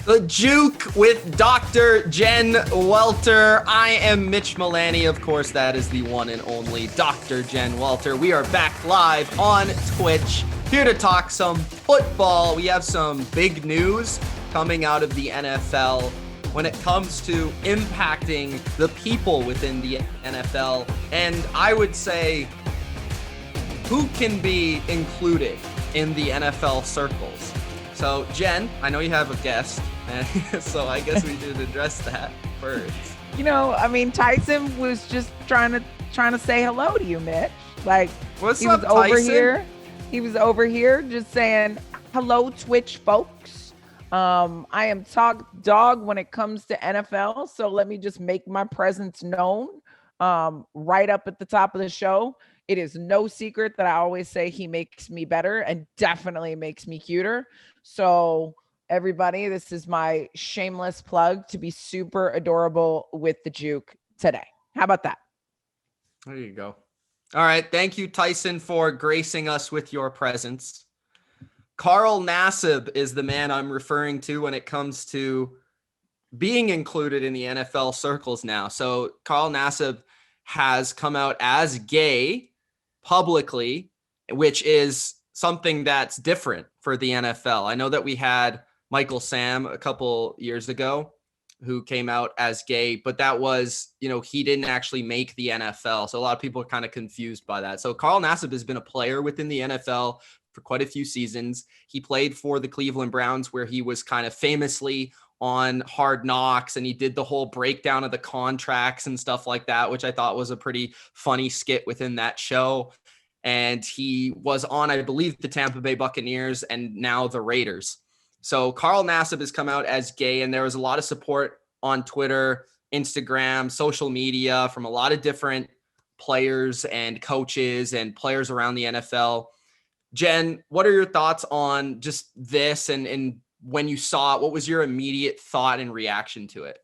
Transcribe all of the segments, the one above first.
The Juke with Dr. Jen Welter. I am Mitch Milani. Of course, that is the one and only Dr. Jen Welter. We are back live on Twitch, here to talk some football. We have some big news coming out of the NFL when it comes to impacting the people within the NFL. And I would say, who can be included in the NFL circles? So, Jen, I know you have a guest, so I guess we should address that first. You know, I mean, Tyson was just trying to say hello to you, Mitch. Like, What's he up, was over Tyson? here. He was over here just saying hello, Twitch folks. I am top dog when it comes to NFL, so let me just make my presence known right up at the top of the show. It is no secret that I always say he makes me better and definitely makes me cuter. So everybody, this is my shameless plug to be super adorable with the Juke today. How about that? There you go. All right. Thank you, Tyson, for gracing us with your presence. Carl NASSIB is the man I'm referring to when it comes to being included in the NFL circles now. So Carl NASSIB has come out as gay publicly, which is something that's different for the NFL. I know that we had Michael Sam a couple years ago who came out as gay, but that was, he didn't actually make the NFL. So a lot of people are kind of confused by that. So Carl NASSIB has been a player within the NFL for quite a few seasons. He played for the Cleveland Browns, where he was kind of famously on Hard Knocks, and he did the whole breakdown of the contracts and stuff like that, which I thought was a pretty funny skit within that show. And he was on, I believe, the Tampa Bay Buccaneers and now the Raiders. So Carl NASSIB has come out as gay, and there was a lot of support on Twitter, Instagram, social media from a lot of different players and coaches and players around the NFL. Jen, what are your thoughts on just this? And when you saw it, what was your immediate thought and reaction to it?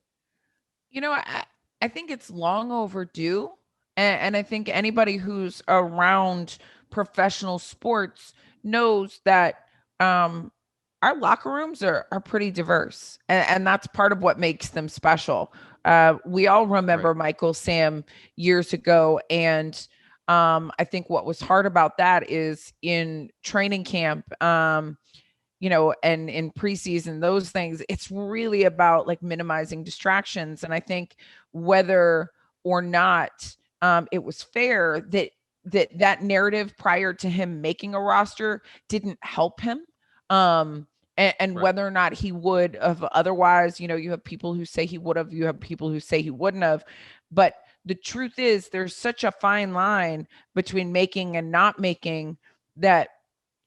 I think it's long overdue. And I think anybody who's around professional sports knows that our locker rooms are pretty diverse. And that's part of what makes them special. We all remember Right. Michael Sam years ago. And I think what was hard about that is in training camp, and in preseason, those things, it's really about like minimizing distractions. And I think whether or not it was fair that narrative prior to him making a roster didn't help him. And Right. whether or not he would have otherwise, you have people who say he would have, you have people who say he wouldn't have. But the truth is there's such a fine line between making and not making that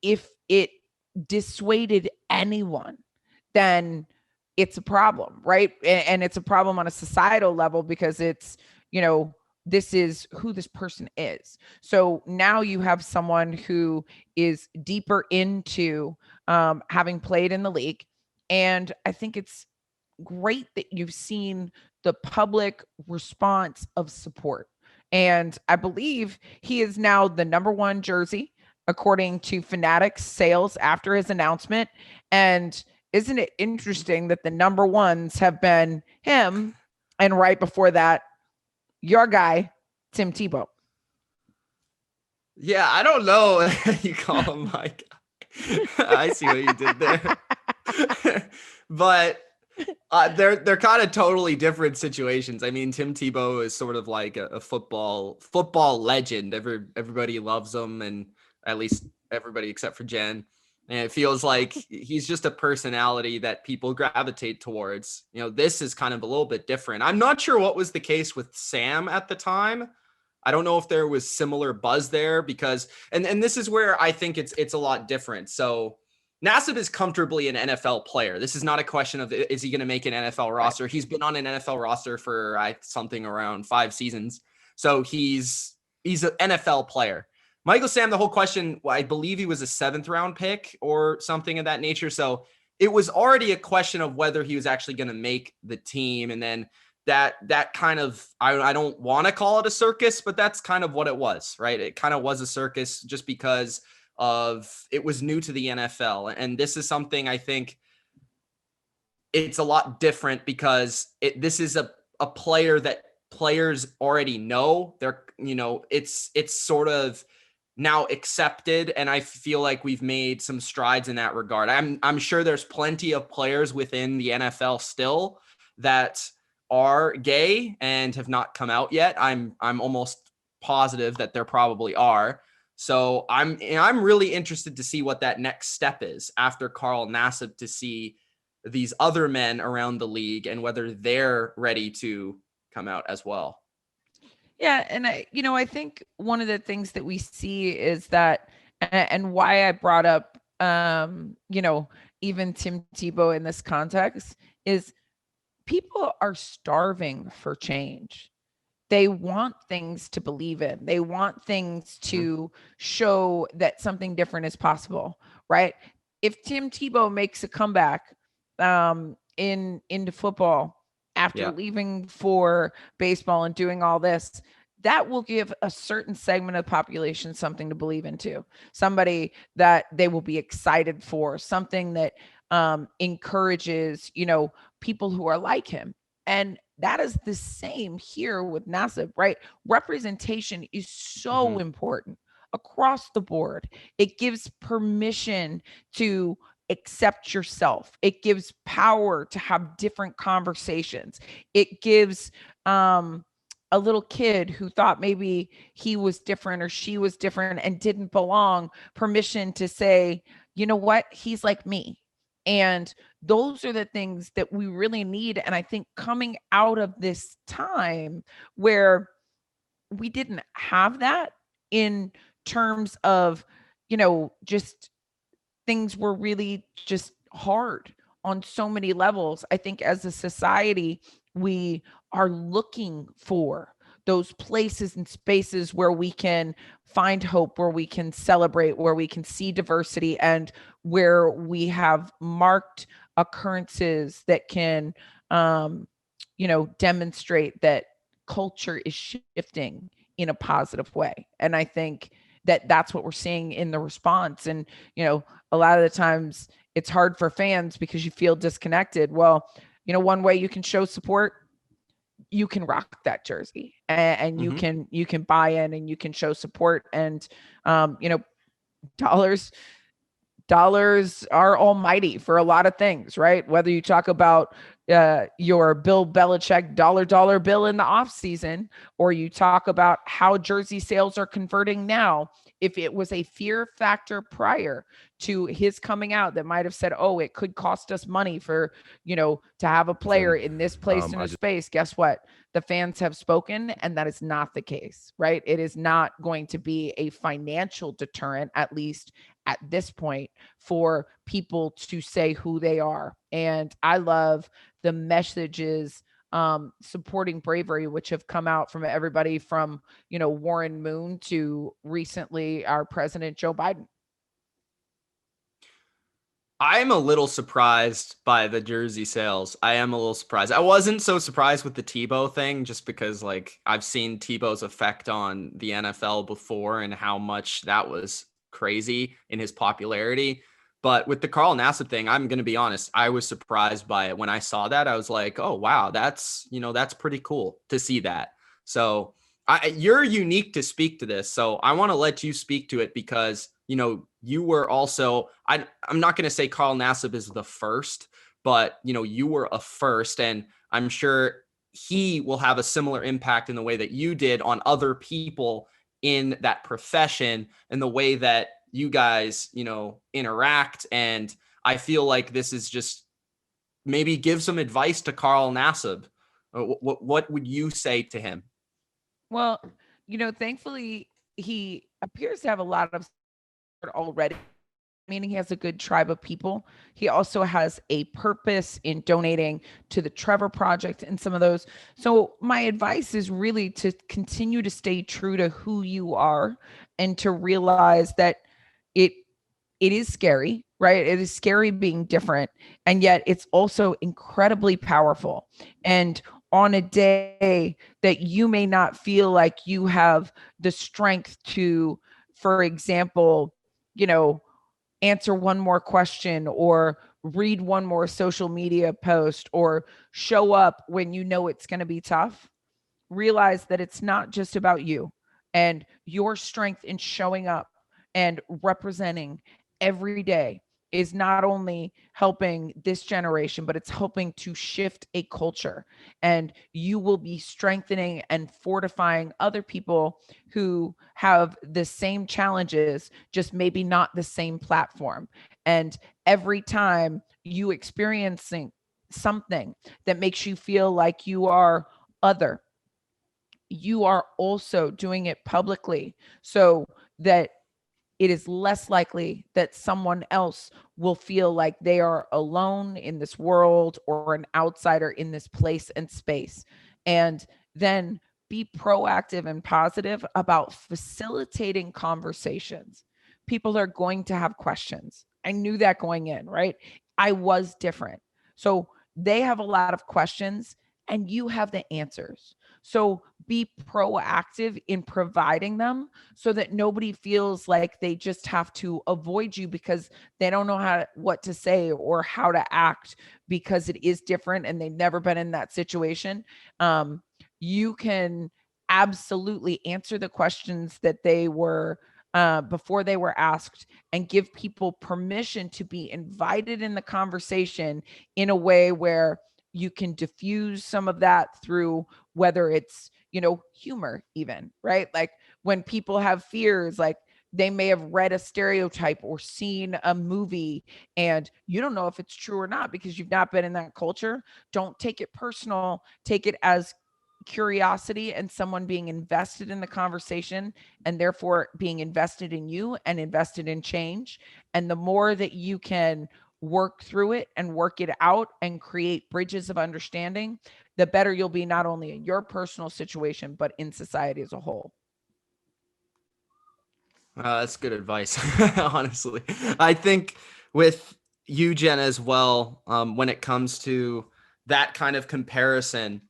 if it dissuaded anyone, then it's a problem, right? And it's a problem on a societal level because it's, this is who this person is. So now you have someone who is deeper into having played in the league. And I think it's great that you've seen the public response of support. And I believe he is now the number one jersey, according to Fanatics sales after his announcement. And isn't it interesting that the number ones have been him, and right before that, your guy, Tim Tebow? Yeah, I don't know. You call him my guy. I see what you did there. But they're kind of totally different situations. I mean, Tim Tebow is sort of like a football legend. Everybody loves him, and at least everybody except for Jen. And it feels like he's just a personality that people gravitate towards. This is kind of a little bit different. I'm not sure what was the case with Sam at the time. I don't know if there was similar buzz there because, and this is where I think it's a lot different. So NASSIB is comfortably an NFL player. This is not a question of, is he going to make an NFL roster? Right. He's been on an NFL roster for something around 5 seasons. So he's an NFL player. Michael Sam, the whole question, I believe he was a 7th round pick or something of that nature. So it was already a question of whether he was actually going to make the team. And then that kind of, I don't want to call it a circus, but that's kind of what it was, right? It kind of was a circus just because of it was new to the NFL. And this is something I think it's a lot different because this is a player that players already know. They're, it's sort of now accepted, and I feel like we've made some strides in that regard. I'm sure there's plenty of players within the NFL still that are gay and have not come out yet. I'm almost positive that there probably are. So I'm really interested to see what that next step is after Carl Nassib, to see these other men around the league and whether they're ready to come out as well. Yeah, and I think one of the things that we see is that, and why I brought up, even Tim Tebow in this context, is people are starving for change. They want things to believe in. They want things to show that something different is possible, right? If Tim Tebow makes a comeback into football after leaving for baseball and doing all this, that will give a certain segment of the population something to believe into, somebody that they will be excited for, something that encourages, people who are like him. And that is the same here with NASSIB, right? Representation is so important across the board. It gives permission to accept yourself. It gives power to have different conversations. It gives a little kid who thought maybe he was different or she was different and didn't belong permission to say, you know what, he's like me. And those are the things that we really need. And I think coming out of this time where we didn't have that, in terms of, just things were really just hard on so many levels. I think as a society, we are looking for those places and spaces where we can find hope, where we can celebrate, where we can see diversity, and where we have marked occurrences that can, demonstrate that culture is shifting in a positive way. And I think that that's what we're seeing in the response. And, a lot of the times it's hard for fans because you feel disconnected. Well, one way you can show support, you can rock that jersey, and you can buy in and you can show support. And, dollars are almighty for a lot of things, right? Whether you talk about your Bill Belichick dollar bill in the off season, or you talk about how jersey sales are converting now. If it was a fear factor prior to his coming out that might have said, oh, it could cost us money for, to have a player in this place, in a space, guess what? The fans have spoken, and that is not the case, right? It is not going to be a financial deterrent, at least at this point, for people to say who they are. And I love the messages supporting bravery, which have come out from everybody from, Warren Moon to recently our president, Joe Biden. I'm a little surprised by the jersey sales. I am a little surprised. I wasn't so surprised with the Tebow thing, just because I've seen Tebow's effect on the NFL before and how much that was crazy in his popularity. But with the Carl Nassib thing, I'm going to be honest, I was surprised by it. When I saw that, I was like, oh, wow, that's pretty cool to see that. So you're unique to speak to this. So I want to let you speak to it because, you were also, I'm not going to say Carl Nassib is the first, but, you were a first. And I'm sure he will have a similar impact in the way that you did on other people in that profession and the way that you guys, interact. And I feel like this is just maybe give some advice to Carl Nassib. What would you say to him? Well, thankfully he appears to have a lot of support already, meaning he has a good tribe of people. He also has a purpose in donating to the Trevor Project and some of those. So my advice is really to continue to stay true to who you are and to realize that it is scary, right? It is scary being different, and yet it's also incredibly powerful. And on a day that you may not feel like you have the strength to, for example, answer one more question or read one more social media post or show up when you know it's going to be tough, realize that it's not just about you and your strength in showing up and representing every day is not only helping this generation, but it's helping to shift a culture. And you will be strengthening and fortifying other people who have the same challenges, just maybe not the same platform. And every time you experiencing something that makes you feel like you are other, you are also doing it publicly so that it is less likely that someone else will feel like they are alone in this world or an outsider in this place and space. And then be proactive and positive about facilitating conversations. People are going to have questions. I knew that going in, right? I was different. So they have a lot of questions and you have the answers. So be proactive in providing them so that nobody feels like they just have to avoid you because they don't know what to say or how to act because it is different and they've never been in that situation. You can absolutely answer the questions that they were before they were asked and give people permission to be invited in the conversation in a way where you can diffuse some of that through whether it's, humor even, right? Like when people have fears, like they may have read a stereotype or seen a movie and you don't know if it's true or not because you've not been in that culture. Don't take it personal. Take it as curiosity and someone being invested in the conversation and therefore being invested in you and invested in change. And the more that you can work through it and work it out and create bridges of understanding, the better you'll be, not only in your personal situation, but in society as a whole. That's good advice, honestly. I think with you, Jen, as well, when it comes to that kind of comparison,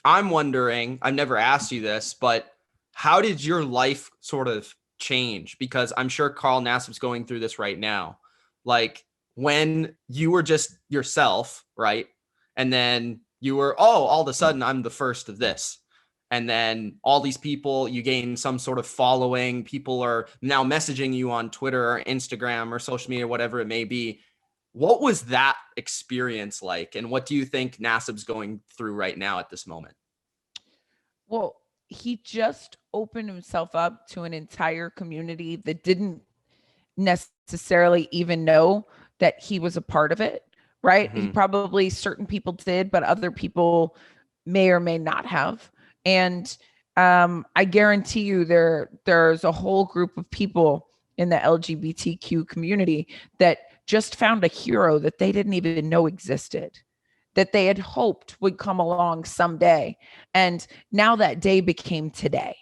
I'm wondering, I've never asked you this, but how did your life sort of change? Because I'm sure Carl Nassib's going through this right now. Like when you were just yourself, right? And then you were, all of a sudden, I'm the first of this. And then all these people, you gain some sort of following. People are now messaging you on Twitter or Instagram or social media, whatever it may be. What was that experience like? And what do you think NASSIB's going through right now at this moment? Well, he just opened himself up to an entire community that didn't necessarily even know that he was a part of it, right? He probably, certain people did, but other people may or may not have. And I guarantee you there's a whole group of people in the LGBTQ community that just found a hero that they didn't even know existed, that they had hoped would come along someday. And now that day became today,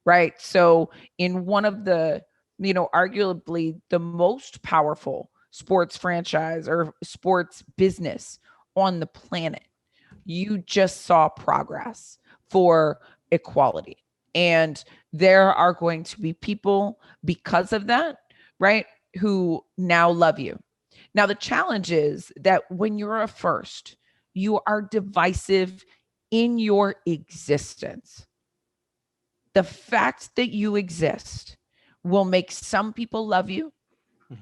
right? So in one of the, arguably the most powerful sports franchise or sports business on the planet, you just saw progress for equality. And there are going to be people because of that, right, who now love you. Now, the challenge is that when you're a first, you are divisive in your existence. The fact that you exist will make some people love you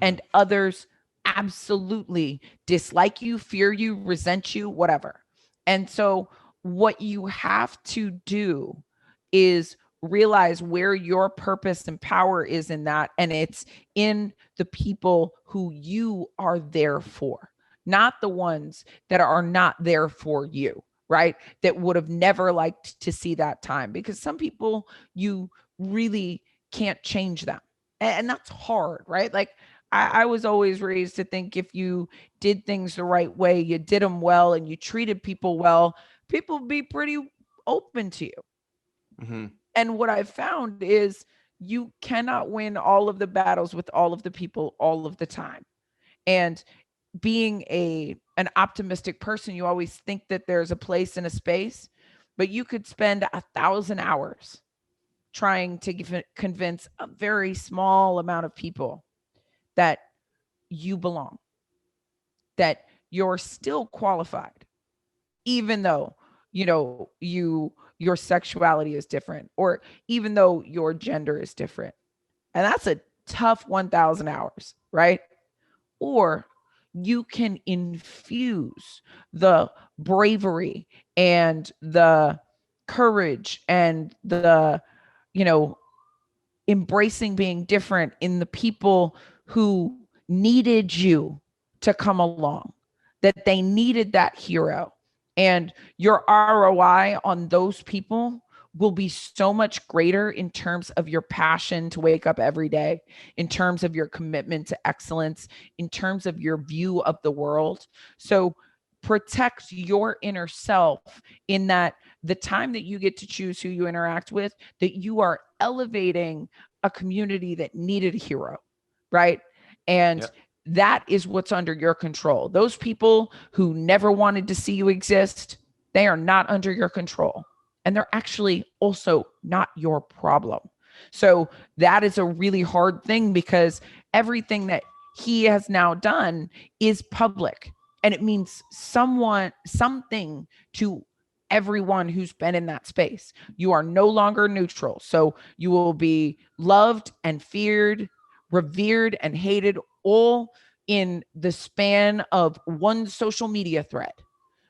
and others absolutely dislike you, fear you, resent you, whatever. And so what you have to do is realize where your purpose and power is in that. And it's in the people who you are there for, not the ones that are not there for you, right? That would have never liked to see that time, because some people you really can't change them. And that's hard, right? Like I was always raised to think if you did things the right way, you did them well, and you treated people well, people would be pretty open to you. And what I've found is you cannot win all of the battles with all of the people all of the time. And being an optimistic person, you always think that there's a place and a space, but you could spend 1,000 hours trying to convince a very small amount of people that you belong. that you're still qualified, even though, your sexuality is different, or even though your gender is different. And that's a tough 1,000 hours, right? Or you can infuse the bravery and the courage and the, you know, embracing being different in the people who needed you to come along, that they needed that hero. And your ROI on those people will be so much greater in terms of your passion to wake up every day, in terms of your commitment to excellence, in terms of your view of the world. So protect your inner self, in that the time that you get to choose who you interact with, that you are elevating a community that needed a hero, right? And Yep. that is what's under your control. Those people who never wanted to see you exist, they are not under your control. And they're actually also not your problem. So that is a really hard thing, because everything that he has now done is public, and it means something to everyone who's been in that space. You are no longer neutral. So you will be loved and feared, revered and hated, all in the span of one social media thread.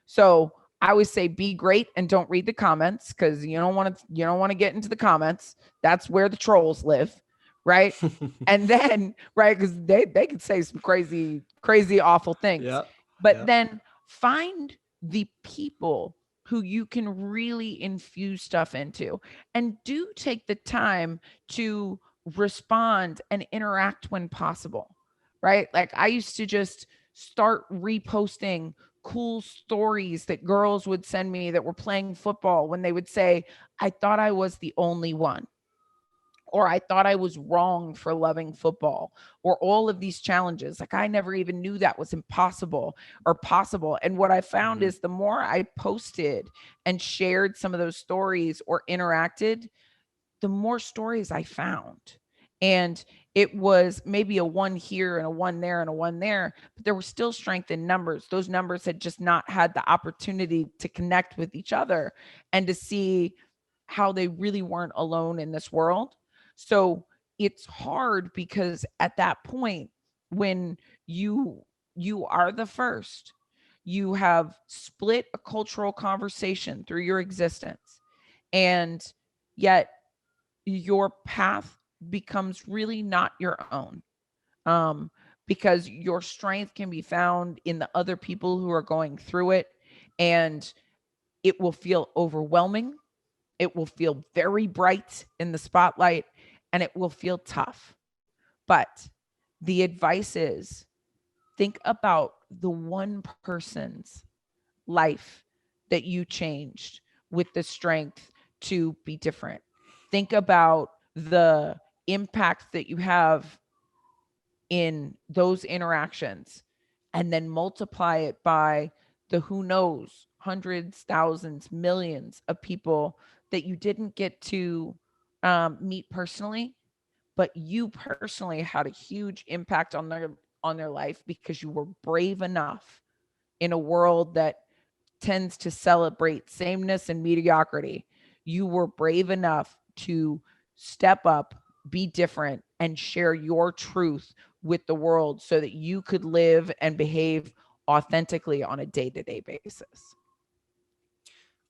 So I always say be great and don't read the comments, because you don't want to get into the comments. That's where the trolls live, right? And then, right, because they could say some crazy awful things. Yeah. But then find the people who you can really infuse stuff into, and do take the time to respond and interact when possible, right? Like, I used to just start reposting cool stories that girls would send me that were playing football, when they would say, I thought I was the only one, or I thought I was wrong for loving football, or all of these challenges. Like, I never even knew that was impossible or possible. And what I found is, the more I posted and shared some of those stories or interacted, the more stories I found. And it was maybe a one here and a one there and a one there, but there was still strength in numbers. Those numbers had just not had the opportunity to connect with each other and to see how they really weren't alone in this world. So it's hard, because at that point, when you are the first, you have split a cultural conversation through your existence, and yet your path becomes really not your own, um, because your strength can be found in the other people who are going through it, and it will feel overwhelming. It will feel very bright in the spotlight, and it will feel tough. But the advice is, think about the one person's life that you changed with the strength to be different. Think about the impact that you have in those interactions, and then multiply it by the who knows, hundreds, thousands, millions of people that you didn't get to meet personally, but you personally had a huge impact on their life, because you were brave enough in a world that tends to celebrate sameness and mediocrity. You were brave enough to step up, be different, and share your truth with the world, so that you could live and behave authentically on a day-to-day basis.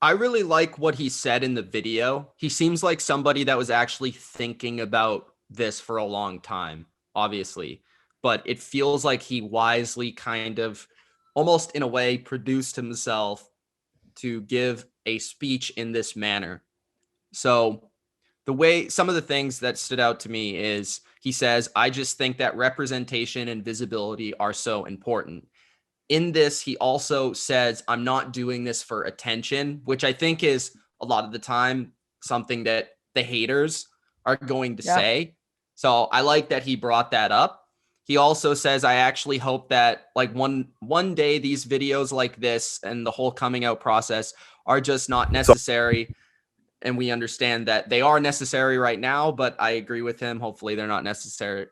I really like what he said in the video. He seems like somebody that was actually thinking about this for a long time, obviously, but it feels like he wisely kind of, almost in a way, produced himself to give a speech in this manner. So some of the things that stood out to me is, he says, I just think that representation and visibility are so important. In this, he also says, I'm not doing this for attention, which I think is a lot of the time something that the haters are going to say. So I like that he brought that up. He also says, I actually hope that like one day these videos like this and the whole coming out process are just not necessary. And we understand that they are necessary right now, but I agree with him. Hopefully they're not necessary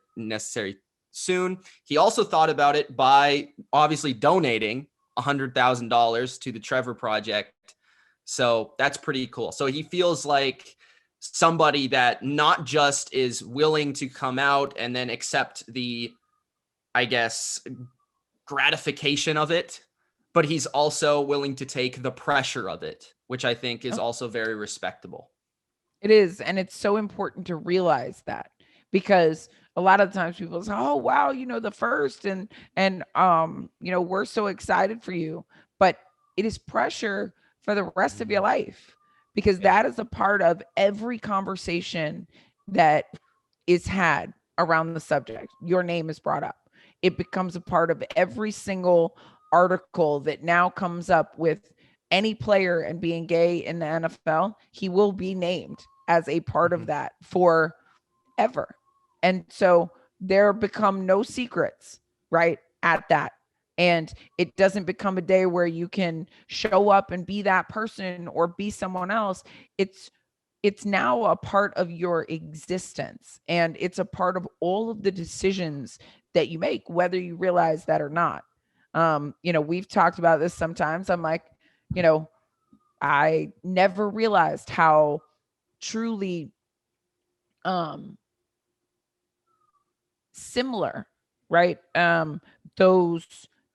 soon. He also thought about it by obviously donating $100,000 to the Trevor Project. So that's pretty cool. So he feels like somebody that not just is willing to come out and then accept the, I guess, gratification of it, but he's also willing to take the pressure of it, which I think is also very respectable. It is. And it's so important to realize that, because a lot of times people say, oh, wow, the first and we're so excited for you, but it is pressure for the rest of your life, because that is a part of every conversation that is had around the subject. Your name is brought up. It becomes a part of every single article that now comes up with any player and being gay in the NFL. He will be named as a part of that forever. And so there become no secrets, right, at that. And it doesn't become a day where you can show up and be that person or be someone else. It's now a part of your existence, and it's a part of all of the decisions that you make, whether you realize that or not. We've talked about this sometimes. I'm like, I never realized how truly similar, right? Those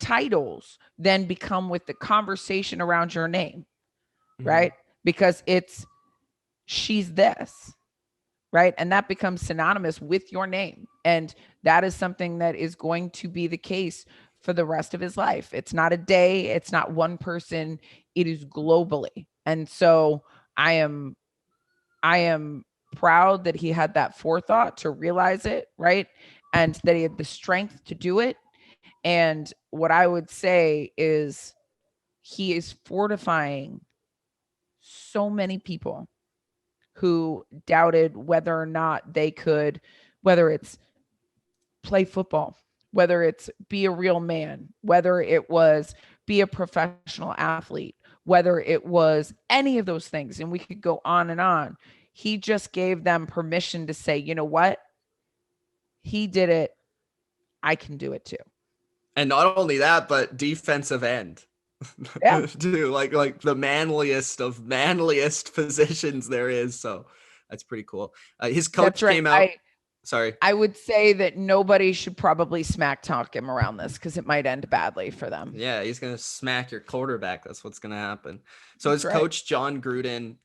titles then become with the conversation around your name, right? Because it's she's this, right? And that becomes synonymous with your name. And that is something that is going to be the case for the rest of his life. It's not a day, it's not one person, it is globally. And so I am proud that he had that forethought to realize it, right? And that he had the strength to do it. And what I would say is he is fortifying so many people who doubted whether or not they could, whether it's play football, whether it's be a real man, whether it was be a professional athlete, whether it was any of those things. And we could go on and on. He just gave them permission to say, you know what? He did it. I can do it too. And not only that, but defensive end. Yeah. Dude, like the manliest of manliest positions there is. So that's pretty cool. His coach came out. Sorry. I would say that nobody should probably smack talk him around this, because it might end badly for them. Yeah, he's going to smack your quarterback. That's what's going to happen. So his coach, John Gruden,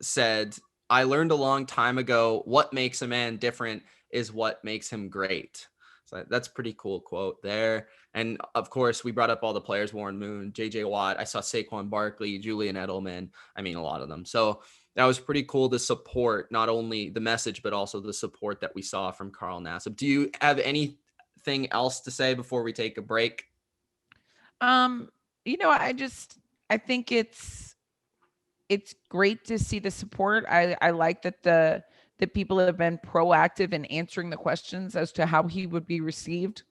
said, I learned a long time ago, what makes a man different is what makes him great. So that's a pretty cool quote there. And of course, we brought up all the players, Warren Moon, JJ Watt. I saw Saquon Barkley, Julian Edelman. I mean, a lot of them. So that was pretty cool to support not only the message, but also the support that we saw from Carl Nassib. Do you have anything else to say before we take a break? I think it's great to see the support. I like that the people have been proactive in answering the questions as to how he would be received.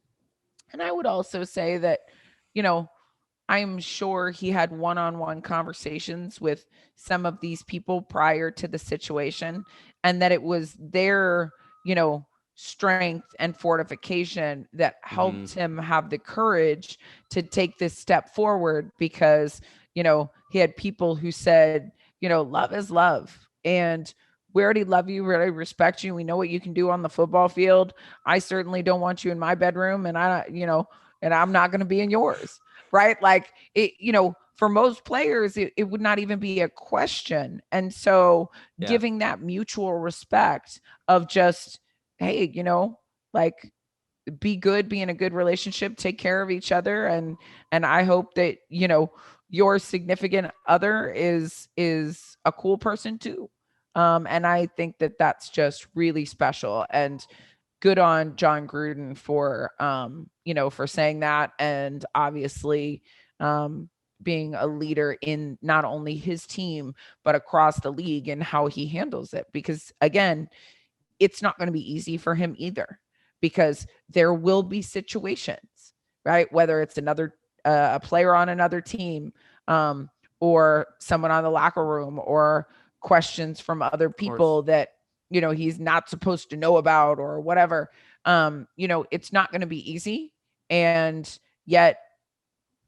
And I would also say that, I'm sure he had one-on-one conversations with some of these people prior to the situation, and that it was their, strength and fortification that helped him have the courage to take this step forward, because, he had people who said, love is love. And we already love you. We already respect you. We know what you can do on the football field. I certainly don't want you in my bedroom, and and I'm not going to be in yours. Right. Like it, for most players, it would not even be a question. And so giving that mutual respect of just, hey, like be good, be in a good relationship, take care of each other. And I hope that, your significant other is a cool person too. And I think that that's just really special, and good on John Gruden for, for saying that. And obviously, being a leader in not only his team, but across the league, and how he handles it. Because again, it's not going to be easy for him either, because there will be situations, right? Whether it's a player on another team, or someone on the locker room, or questions from other people that, he's not supposed to know about, or whatever. It's not going to be easy, and yet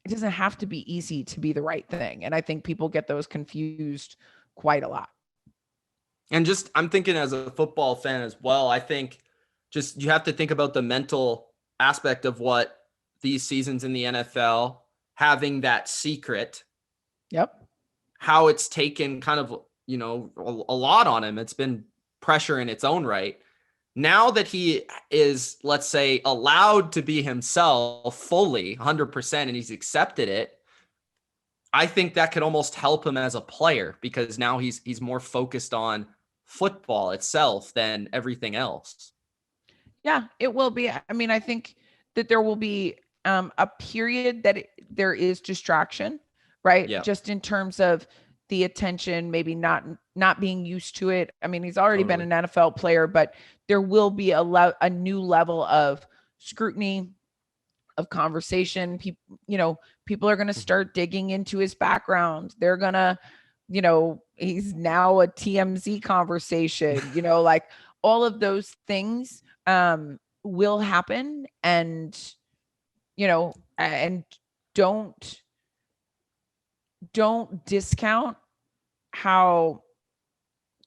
it doesn't have to be easy to be the right thing. And I think people get those confused quite a lot. And just, I'm thinking as a football fan as well, I think just you have to think about the mental aspect of what these seasons in the NFL, having that secret, Yep. how it's taken kind of, a lot on him. It's been pressure in its own right. Now that he is, let's say, allowed to be himself fully 100% and he's accepted it, I think that could almost help him as a player, because now he's more focused on football itself than everything else. Yeah, it will be. I mean, I think that there will be a period that there is distraction, right? Yeah, Just in terms of the attention, maybe not being used to it. I mean, he's already been totally. an NFL player, but there will be a new level of scrutiny, of conversation. People are going to start digging into his background. They're going to, he's now a TMZ conversation, like all of those things will happen. And don't discount how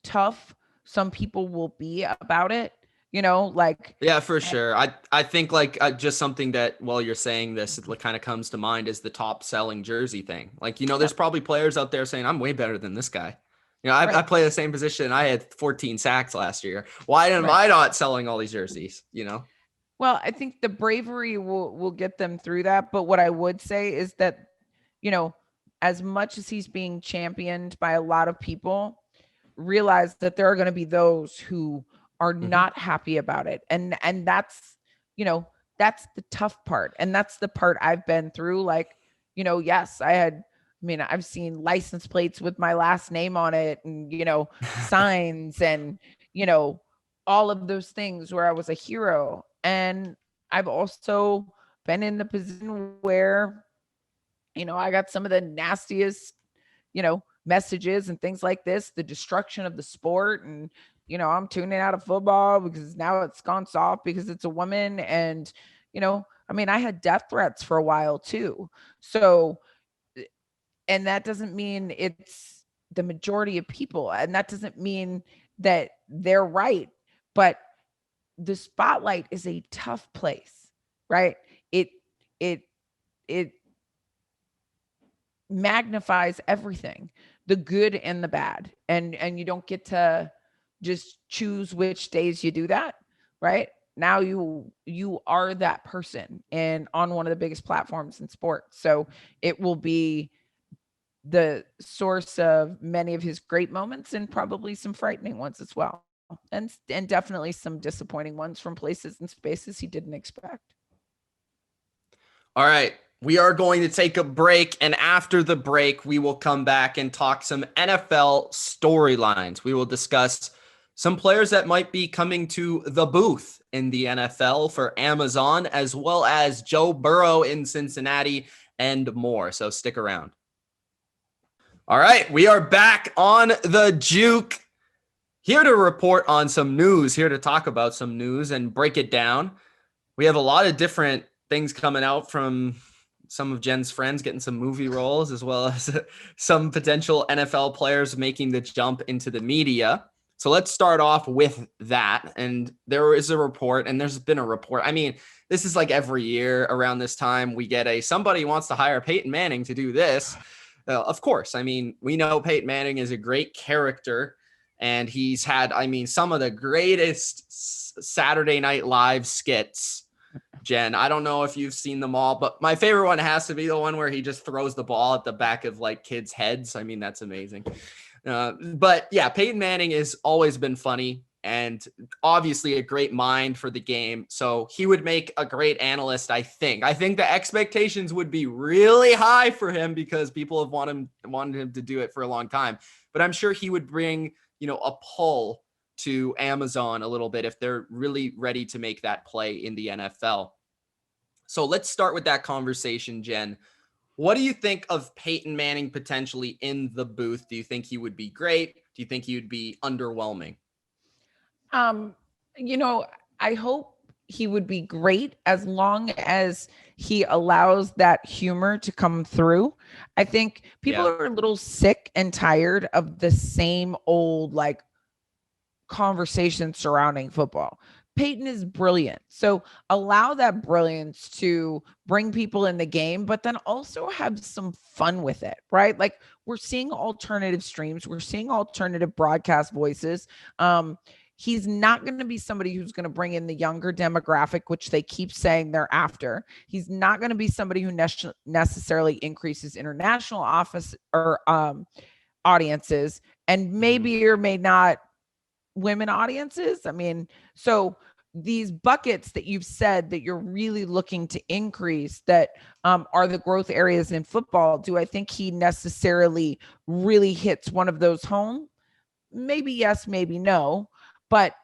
tough some people will be about it. Like, Yeah, for sure. I think like just something that while you're saying this, it kind of comes to mind is the top selling jersey thing. Like, there's probably players out there saying, I'm way better than this guy. I right, play the same position. I had 14 sacks last year. Why am right. I not selling all these jerseys? Well, I think the bravery will get them through that. But what I would say is that, you know, as much as he's being championed by a lot of people, realize that there are going to be those who are Hmm. not happy about it. And that's, that's the tough part. And that's the part I've been through. Like, yes, I've seen license plates with my last name on it and, signs and, all of those things where I was a hero. And I've also been in the position where, I got some of the nastiest, messages and things like this, the destruction of the sport. And, I'm tuning out of football because now it's gone soft because it's a woman. And, I had death threats for a while too. So, and that doesn't mean it's the majority of people. And that doesn't mean that they're right. But the spotlight is a tough place, right? It, it, it magnifies everything, the good and the bad. And you don't get to just choose which days you do that, right? Now you are that person and on one of the biggest platforms in sports. So it will be the source of many of his great moments and probably some frightening ones as well. And definitely some disappointing ones from places and spaces he didn't expect. All right. We are going to take a break, and after the break, we will come back and talk some NFL storylines. We will discuss some players that might be coming to the booth in the NFL for Amazon, as well as Joe Burrow in Cincinnati and more. So stick around. All right. We are back on the Juke, here to report on some news, here to talk about some news and break it down. We have a lot of different things coming out from some of Jen's friends getting some movie roles, as well as some potential NFL players making the jump into the media. So let's start off with that. And there is a report, and there's been a report. I mean, this is like every year around this time, we get somebody wants to hire Peyton Manning to do this. Of course. I mean, we know Peyton Manning is a great character, and he's had, some of the greatest Saturday Night Live skits. Jen, I don't know if you've seen them all, but my favorite one has to be the one where he just throws the ball at the back of like kids' heads. I mean, that's amazing. But yeah, Peyton Manning has always been funny and obviously a great mind for the game. So he would make a great analyst, I think. I think the expectations would be really high for him because people have wanted him to do it for a long time. But I'm sure he would bring, a pull to Amazon a little bit if they're really ready to make that play in the NFL. So let's start with that conversation, Jen. What do you think of Peyton Manning potentially in the booth? Do you think he would be great? Do you think he would be underwhelming? Um, you know, I hope he would be great as long as he allows that humor to come through. I think people Yeah. are a little sick and tired of the same old like conversation surrounding football. Peyton is brilliant. So allow that brilliance to bring people in the game, but then also have some fun with it, right? Like we're seeing alternative streams, we're seeing alternative broadcast voices. He's not going to be somebody who's going to bring in the younger demographic, which they keep saying they're after. He's not going to be somebody who necessarily increases international office or audiences, and maybe or may not women audiences. I mean, so these buckets that you've said that you're really looking to increase that are the growth areas in football, do I think he necessarily really hits one of those home? Maybe yes, maybe no. But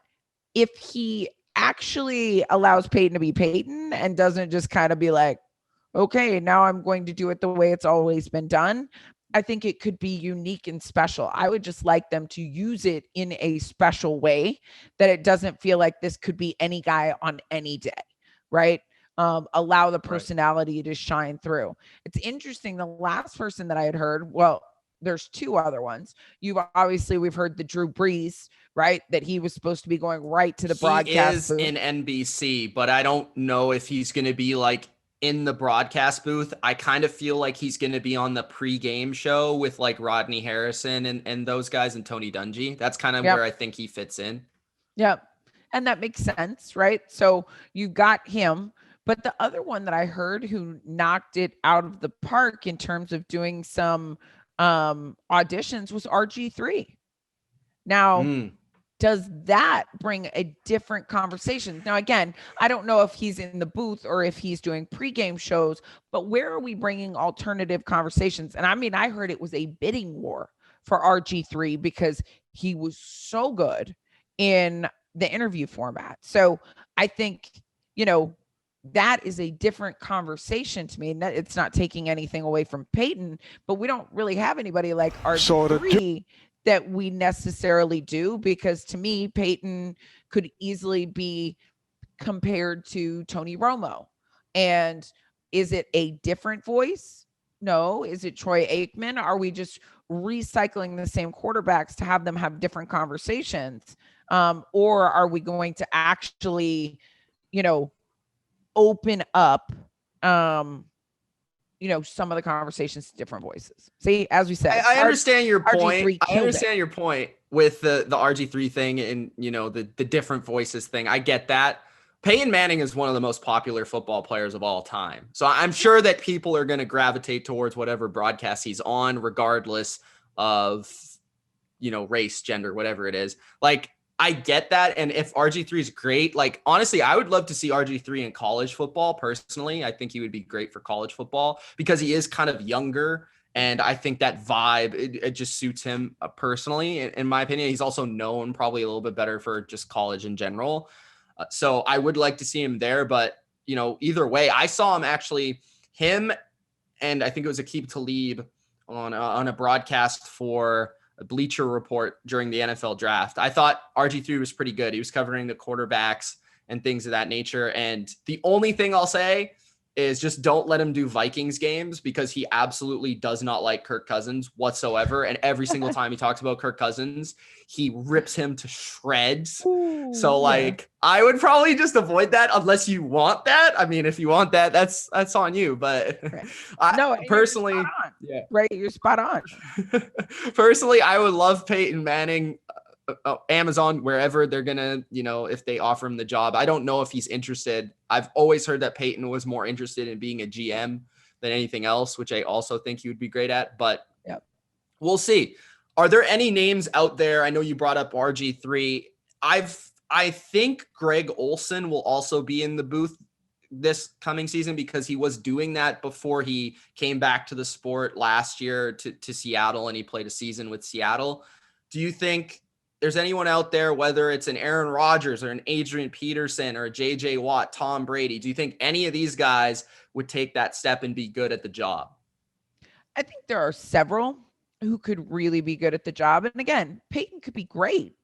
if he actually allows Peyton to be Peyton and doesn't just kind of be like, okay, now I'm going to do it the way it's always been done, I think it could be unique and special. I would just like them to use it in a special way that it doesn't feel like this could be any guy on any day, right? Allow the personality to shine through. It's interesting. The last person that I had heard, well, there's two other ones. We've heard the Drew Brees, right? That he was supposed to be going right to the broadcast booth. He is in NBC, but I don't know if he's going to be like in the broadcast booth. I kind of feel like he's going to be on the pregame show with like Rodney Harrison and those guys and Tony Dungy. That's kind of where I think he fits in. Yep. And that makes sense, right? So you got him. But the other one that I heard who knocked it out of the park in terms of doing some auditions was RG3. Now, does that bring a different conversation? Now, again, I don't know if he's in the booth or if he's doing pregame shows, but where are we bringing alternative conversations? And I mean, I heard it was a bidding war for RG3 because he was so good in the interview format. So I think, that is a different conversation to me. And that it's not taking anything away from Peyton, but we don't really have anybody like RG3 that we necessarily do, because to me, Peyton could easily be compared to Tony Romo. And is it a different voice? No. Is it Troy Aikman? Are we just recycling the same quarterbacks to have them have different conversations? Or are we going to actually, open up, some of the conversations to different voices? See, as we said, I understand your point. I understand your point with the RG3 thing and, the different voices thing. I get that. Peyton Manning is one of the most popular football players of all time. So I'm sure that people are going to gravitate towards whatever broadcast he's on, regardless of, race, gender, whatever it is. Like, I get that. And if RG3 is great, like, honestly, I would love to see RG3 in college football. Personally, I think he would be great for college football because he is kind of younger. And I think that vibe, it just suits him personally. In my opinion, he's also known probably a little bit better for just college in general. So I would like to see him there. But, either way, I saw him and I think it was Aqib Talib on a broadcast for a Bleacher Report during the NFL draft. I thought RG3 was pretty good. He was covering the quarterbacks and things of that nature. And the only thing I'll say is just don't let him do Vikings games because he absolutely does not like Kirk Cousins whatsoever. And every single time he talks about Kirk Cousins, he rips him to shreds. Ooh, so I would probably just avoid that unless you want that. I mean, if you want that, that's on you. But right. Personally, you're spot on. Personally, I would love Peyton Manning. Amazon, wherever they're gonna, if they offer him the job. I don't know if he's interested. I've always heard that Peyton was more interested in being a GM than anything else, which I also think he would be great at, but we'll see. Are there any names out there? I know you brought up RG3. I think Greg Olsen will also be in the booth this coming season because he was doing that before he came back to the sport last year to Seattle, and he played a season with Seattle. Do you think there's anyone out there, whether it's an Aaron Rodgers or an Adrian Peterson or a JJ Watt, Tom Brady, do you think any of these guys would take that step and be good at the job? I think there are several who could really be good at the job. And again, Peyton could be great.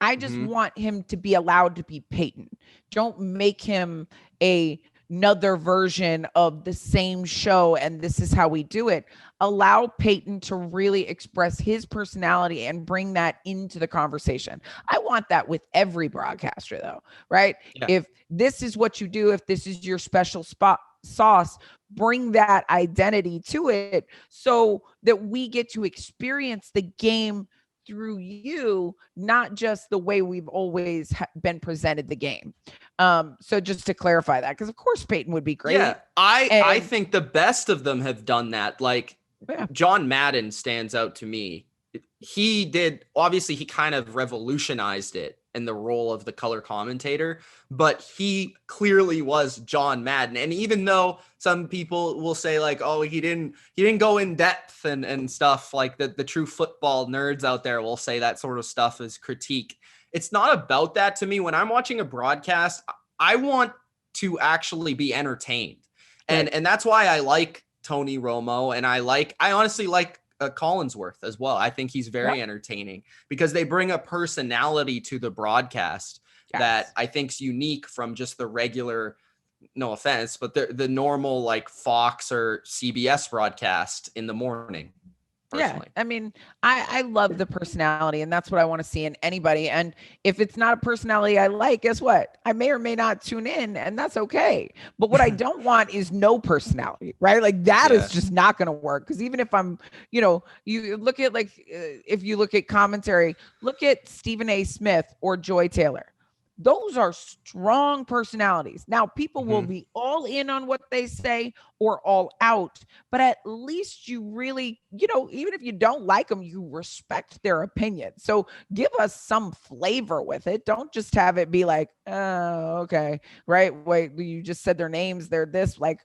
I just Mhm. want him to be allowed to be Peyton. Don't make him another version of the same show and this is how we do it. Allow Peyton to really express his personality and bring that into the conversation. I want that with every broadcaster though, right? Yeah. If this is what you do, if this is your special spot sauce, bring that identity to it so that we get to experience the game through you, not just the way we've always been presented the game. So just to clarify that, because of course Peyton would be great. Yeah, I And think the best of them have done that. Like yeah, John Madden stands out to me. He did, obviously he kind of revolutionized it in the role of the color commentator, but he clearly was John Madden. And even though some people will say like, oh, he didn't go in depth and stuff, like the true football nerds out there will say that sort of stuff is critique. It's not about that to me. When I'm watching a broadcast, I want to actually be entertained. right. And that's why I like Tony Romo, and I honestly like Collinsworth as well. I think he's very entertaining because they bring a personality to the broadcast that I think's unique from just the regular, no offense, but the normal like Fox or CBS broadcast in the morning. Personally. Yeah, I mean, I love the personality, and that's what I want to see in anybody. And if it's not a personality I like, guess what? I may or may not tune in, and that's okay. But what I don't want is no personality, right? Like that is just not going to work. Because even if I'm, you look at like, if you look at commentary, look at Stephen A. Smith or Joy Taylor. Those are strong personalities. Now, people will be all in on what they say or all out, but at least you really, even if you don't like them, you respect their opinion. So give us some flavor with it. Don't just have it be like, oh, okay, right? Wait, you just said their names. They're this, like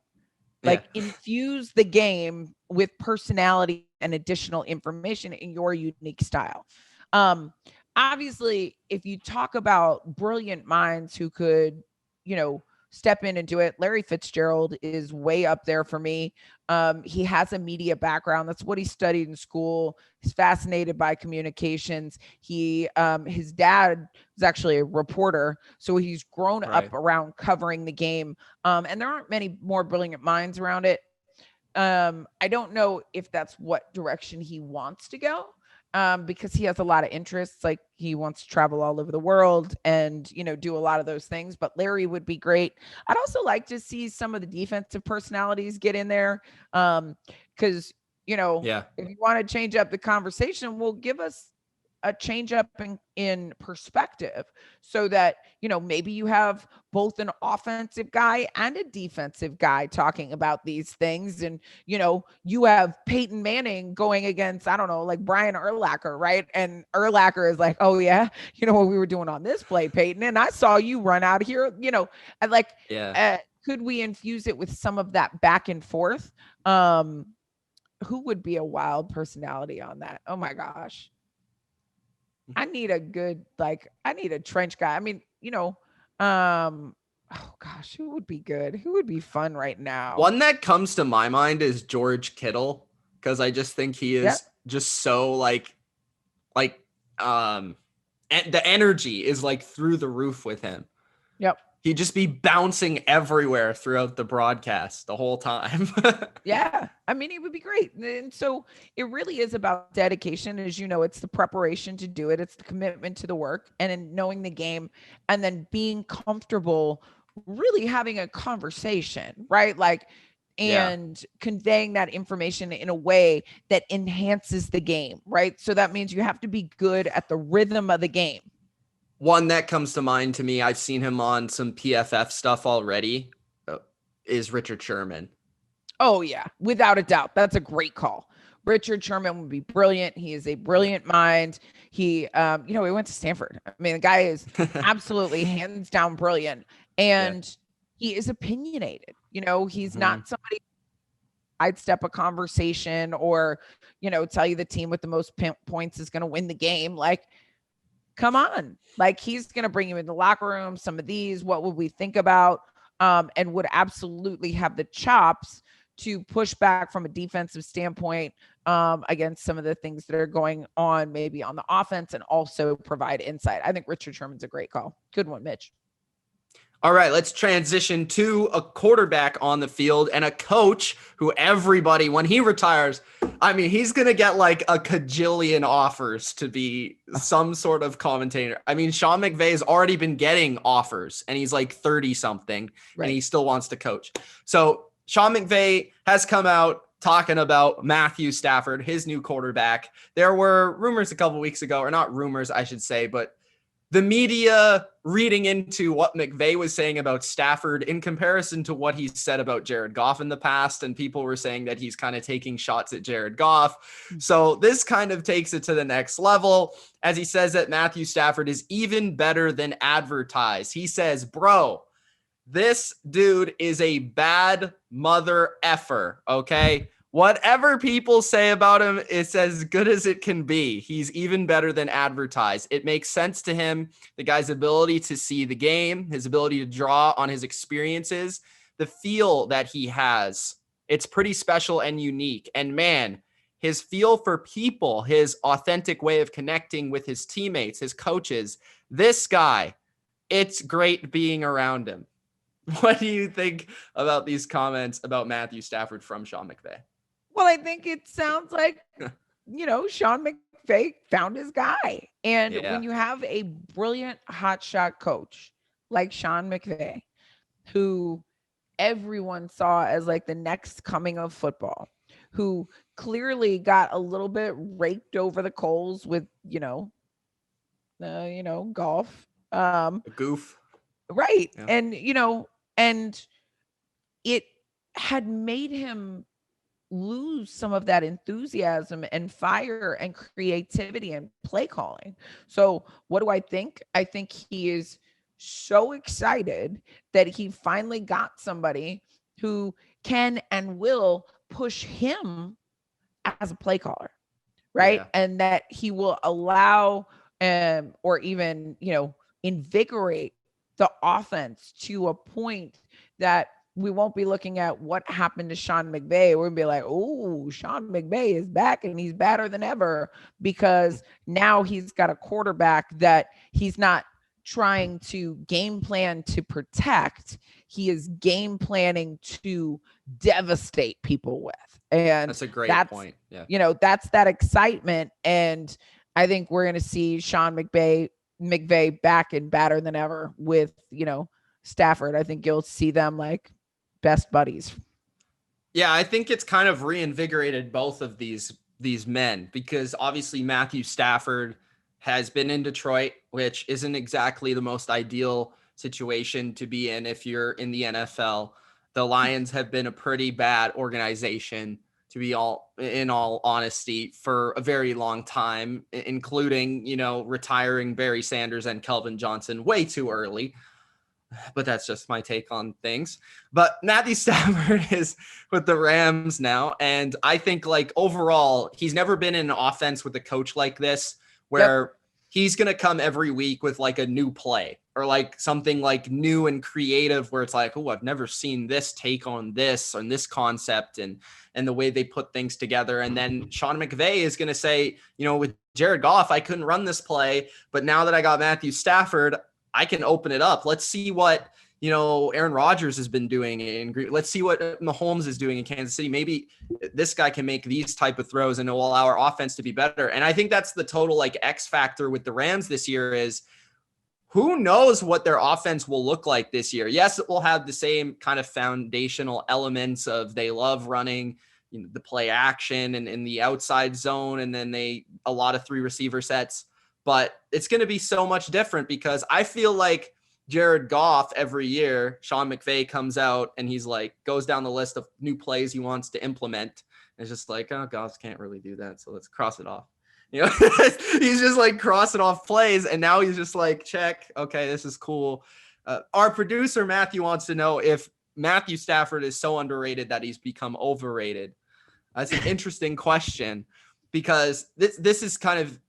infuse the game with personality and additional information in your unique style. Obviously, if you talk about brilliant minds who could, step in and do it, Larry Fitzgerald is way up there for me. He has a media background. That's what he studied in school. He's fascinated by communications. His dad was actually a reporter, so he's grown up around covering the game. And there aren't many more brilliant minds around it. I don't know if that's what direction he wants to go. Because he has a lot of interests, like he wants to travel all over the world and, do a lot of those things, but Larry would be great. I'd also like to see some of the defensive personalities get in there. Cause if you want to change up the conversation, well, give us a change up in perspective so that, maybe you have both an offensive guy and a defensive guy talking about these things. And, you have Peyton Manning going against, I don't know, like Brian Urlacher, right? And Urlacher is like, oh yeah, what we were doing on this play, Peyton. And I saw you run out of here, and like, could we infuse it with some of that back and forth? Who would be a wild personality on that? Oh my gosh. I need a trench guy. I mean, oh gosh, who would be good? Who would be fun right now? One that comes to my mind is George Kittle, because I just think he is just so and the energy is like through the roof with him. Yep. He'd just be bouncing everywhere throughout the broadcast the whole time. Yeah. I mean, it would be great. And so it really is about dedication. As you know, it's the preparation to do it. It's the commitment to the work and in knowing the game and then being comfortable, really having a conversation, right? Like, and conveying that information in a way that enhances the game, right? So that means you have to be good at the rhythm of the game. One that comes to mind to me, I've seen him on some PFF stuff already, is Richard Sherman. Oh, yeah, without a doubt. That's a great call. Richard Sherman would be brilliant. He is a brilliant mind. He, he went to Stanford. I mean, the guy is absolutely hands down brilliant. And he is opinionated. He's not somebody I'd step a conversation or, tell you the team with the most points is going to win the game. Like, come on. Like, he's going to bring you in the locker room. Some of these, what would we think about? And would absolutely have the chops to push back from a defensive standpoint against some of the things that are going on maybe on the offense, and also provide insight. I think Richard Sherman's a great call. Good one, Mitch. All right, let's transition to a quarterback on the field and a coach who everybody, when he retires, I mean, he's going to get like a cajillion offers to be some sort of commentator. I mean, Sean McVay has already been getting offers, and he's like 30 something, and he still wants to coach. So Sean McVay has come out talking about Matthew Stafford, his new quarterback. There were rumors a couple weeks ago, or not rumors, I should say, but the media reading into what McVay was saying about Stafford in comparison to what he said about Jared Goff in the past. And people were saying that he's kind of taking shots at Jared Goff. So this kind of takes it to the next level, as he says that Matthew Stafford is even better than advertised. He says, bro, this dude is a bad mother effer. Okay. Whatever people say about him, it's as good as it can be. He's even better than advertised. It makes sense to him. The guy's ability to see the game, his ability to draw on his experiences, the feel that he has, it's pretty special and unique. And man, his feel for people, his authentic way of connecting with his teammates, his coaches, this guy, it's great being around him. What do you think about these comments about Matthew Stafford from Sean McVay? Well, I think it sounds like, Sean McVay found his guy. And when you have a brilliant hotshot coach like Sean McVay, who everyone saw as like the next coming of football, who clearly got a little bit raked over the coals with, golf. A goof. Right. Yeah. And it had made him lose some of that enthusiasm and fire and creativity and play calling. So what do I think? I think he is so excited that he finally got somebody who can and will push him as a play caller, right? Yeah. And that he will allow or even, invigorate the offense to a point that we won't be looking at what happened to Sean McVay. We're gonna be like, oh, Sean McVay is back and he's better than ever, because now he's got a quarterback that he's not trying to game plan to protect. He is game planning to devastate people with. And that's a great point. Yeah. That's that excitement. And I think we're going to see Sean McVay back and better than ever with, Stafford. I think you'll see them like best buddies. Yeah, I think it's kind of reinvigorated both of these men, because obviously Matthew Stafford has been in Detroit, which isn't exactly the most ideal situation to be in if you're in the NFL. The Lions have been a pretty bad organization, to be in all honesty, for a very long time, including, retiring Barry Sanders and Kelvin Johnson way too early. But that's just my take on things. But Matthew Stafford is with the Rams now. And I think like overall, he's never been in an offense with a coach like this, where he's going to come every week with like a new play or like something like new and creative, where it's like, oh, I've never seen this take on this and this concept and the way they put things together. And then Sean McVay is going to say, with Jared Goff, I couldn't run this play, but now that I got Matthew Stafford, I can open it up. Let's see what, Aaron Rodgers has been doing let's see what Mahomes is doing in Kansas City. Maybe this guy can make these type of throws and it will allow our offense to be better. And I think that's the total like X factor with the Rams this year is who knows what their offense will look like this year. Yes, it will have the same kind of foundational elements of they love running, the play action and in the outside zone. And then a lot of 3 receiver sets. But it's going to be so much different, because I feel like Jared Goff every year, Sean McVay comes out and he's like, goes down the list of new plays he wants to implement. And it's just like, oh, Goff can't really do that, so let's cross it off. He's just like crossing off plays. And now he's just like, check. Okay, this is cool. Our producer, Matthew, wants to know if Matthew Stafford is so underrated that he's become overrated. That's an interesting question, because this is kind of,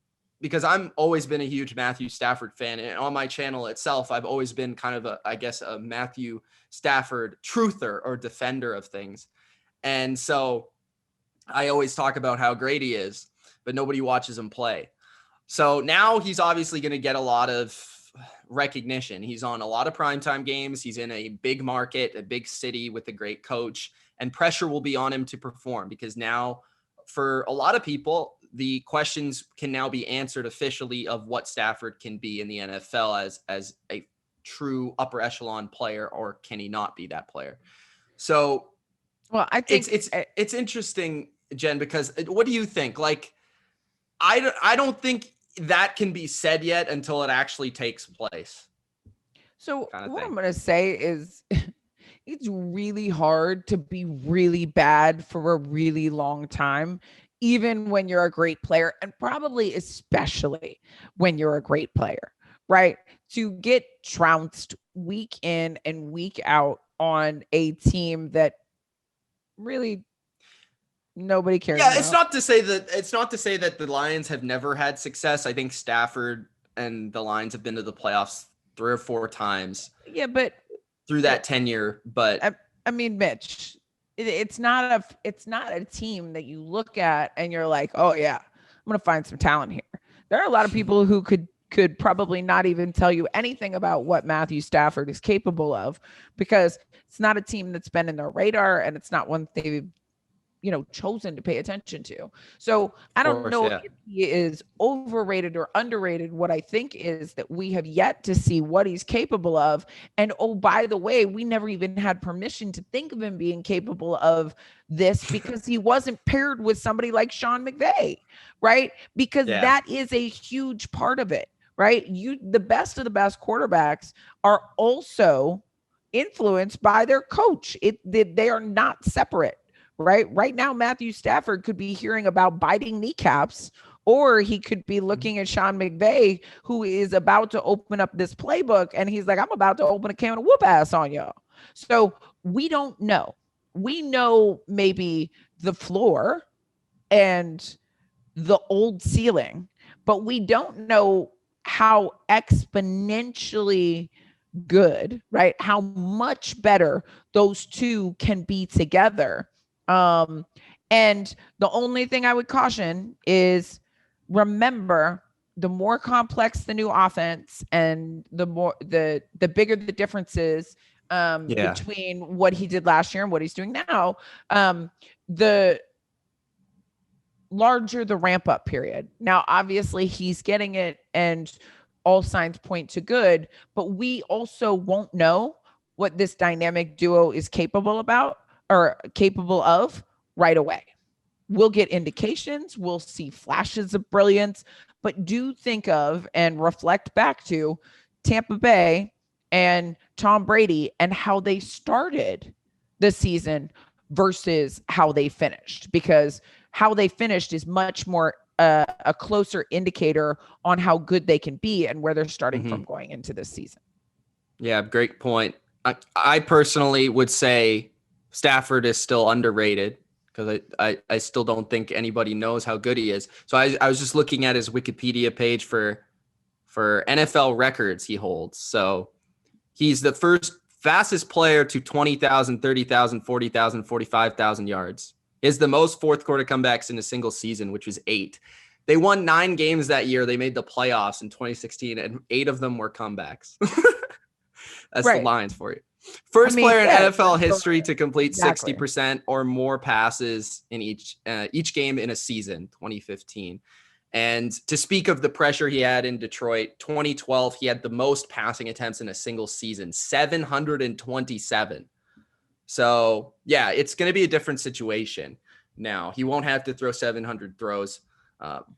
because I've always been a huge Matthew Stafford fan, and on my channel itself, I've always been kind of a Matthew Stafford truther or defender of things. And so I always talk about how great he is, but nobody watches him play. So now he's obviously going to get a lot of recognition. He's on a lot of primetime games. He's in a big market, a big city with a great coach, and pressure will be on him to perform because now for a lot of people, the questions can now be answered officially of what Stafford can be in the NFL as a true upper echelon player, or can he not be that player? So well, I think it's interesting, Jen, because what do you think? Like, I don't think that can be said yet until it actually takes place. so. What I'm going to say is, it's really hard to be really bad for a really long time, even when you're a great player, and probably especially when you're a great player, right? To get trounced week in and week out on a team that really nobody cares about. It's not to say that the Lions have never had success. I think Stafford and the Lions have been to the playoffs 3 or 4 times. Yeah, but through that tenure, but I mean, Mitch, it's not a team that you look at and you're like, oh yeah, I'm gonna find some talent here. There are a lot of people who could probably not even tell you anything about what Matthew Stafford is capable of, because it's not a team that's been in their radar and it's not one they've chosen to pay attention to. So I don't know if he is overrated or underrated. What I think is that we have yet to see what he's capable of. And oh, by the way, we never even had permission to think of him being capable of this because he wasn't paired with somebody like Sean McVay, right? Because that is a huge part of it, right? The best of the best quarterbacks are also influenced by their coach. They are not separate. Right now, Matthew Stafford could be hearing about biting kneecaps, or he could be looking at Sean McVay, who is about to open up this playbook, and he's like, I'm about to open a can of whoop ass on y'all. So we don't know. We know maybe the floor and the old ceiling, but we don't know how exponentially good, right? How much better those two can be together. And the only thing I would caution is, remember, the more complex the new offense and the bigger the differences between what he did last year and what he's doing now, the larger the ramp up period. Now, obviously he's getting it and all signs point to good, but we also won't know what this dynamic duo is capable of right away. We'll get indications, we'll see flashes of brilliance, but do think of and reflect back to Tampa Bay and Tom Brady and how they started the season versus how they finished, because how they finished is much more a closer indicator on how good they can be and where they're starting from going into this season. Yeah, great point. I personally would say Stafford is still underrated because I still don't think anybody knows how good he is. So I was just looking at his Wikipedia page for NFL records he holds. So he's the fastest player to 20,000, 30,000, 40,000, 45,000 yards. He has the most fourth quarter comebacks in a single season, which was 8. They won 9 games that year. They made the playoffs in 2016, and 8 of them were comebacks. That's the Lions for you. First player in NFL history to complete 60% or more passes in each game in a season, 2015. And to speak of the pressure he had in Detroit, 2012, he had the most passing attempts in a single season, 727. So, yeah, it's going to be a different situation now. He won't have to throw 700 throws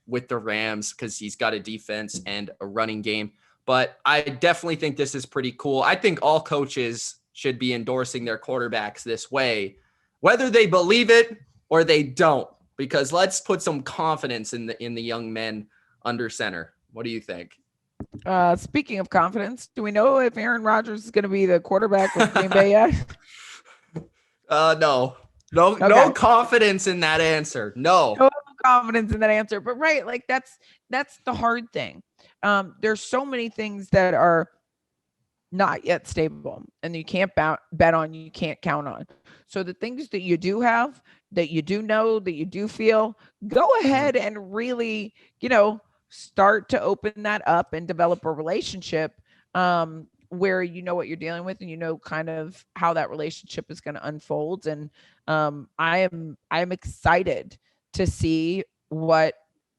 with the Rams because he's got a defense and a running game. But I definitely think this is pretty cool. I think all coaches should be endorsing their quarterbacks this way, whether they believe it or they don't, because let's put some confidence in the young men under center. What do you think? Speaking of confidence, do we know if Aaron Rodgers is going to be the quarterback with Green Bay yet? No confidence in that answer. No confidence in that answer. But like that's the hard thing. There's so many things that are not yet stable, and you can't bet on, you can't count on. So the things that you do have, that you do know, that you do feel, go ahead and really, start to open that up and develop a relationship where you know what you're dealing with and you know kind of how that relationship is going to unfold. And I am excited to see what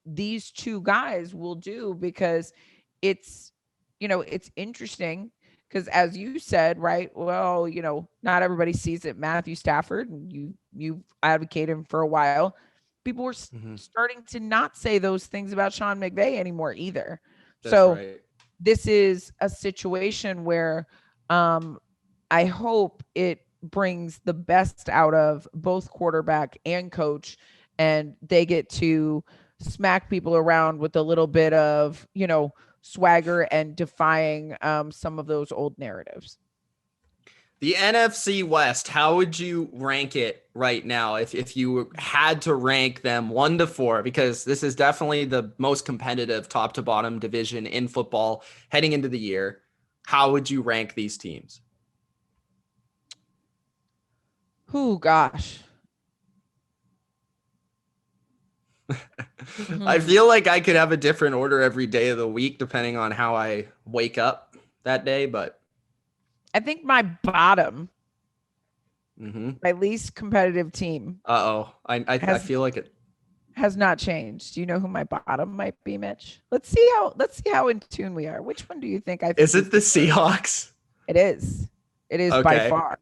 these two guys will do, because it's it's interesting, because as you said, right, well, not everybody sees it. Matthew Stafford, and you've advocated him for a while. People were starting to not say those things about Sean McVay anymore either. That's So right. this is a situation where I hope it brings the best out of both quarterback and coach, and they get to smack people around with a little bit of, swagger and defying some of those old narratives. The NFC West, how would you rank it right now if you had to rank them 1 to 4? Because this is definitely the most competitive top to bottom division in football heading into the year. How would you rank these teams? Oh, gosh. I feel like I could have a different order every day of the week depending on how I wake up that day, but I think my bottom, my least competitive team. I feel like it has not changed. Do you know who my bottom might be, Mitch? Let's see how in tune we are. Which one do you think I think is it the Seahawks? It is. It is Okay. by far.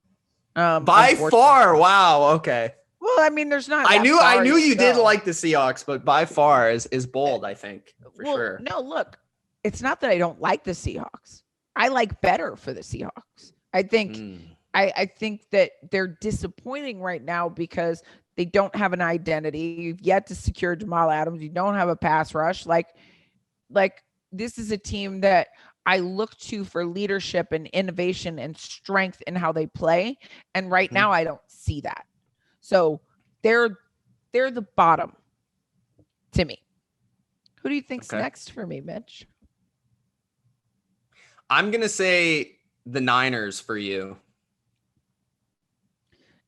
By far. Wow. Okay. Well, I mean, there's not. I knew you did like the Seahawks, but by far is bold, I think, for sure. No, look, it's not that I don't like the Seahawks. I like better for the Seahawks. I think I think that they're disappointing right now because they don't have an identity. You've yet to secure Jamal Adams. You don't have a pass rush. Like this is a team that I look to for leadership and innovation and strength in how they play. And right now I don't see that. So they're the bottom to me. Who do you think's next for me, Mitch? I'm going to say the Niners for you.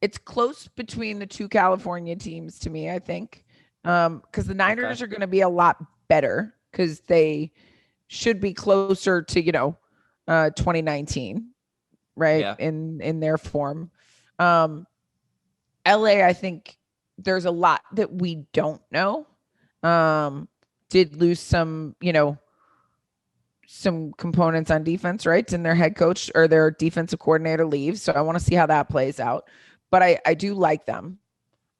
It's close between the two California teams to me, I think. Because the Niners are going to be a lot better because they should be closer to, 2019, right? Yeah. In their form. LA, I think there's a lot that we don't know. Did lose some, some components on defense, right? And their head coach or their defensive coordinator leaves. So I want to see how that plays out. But I do like them.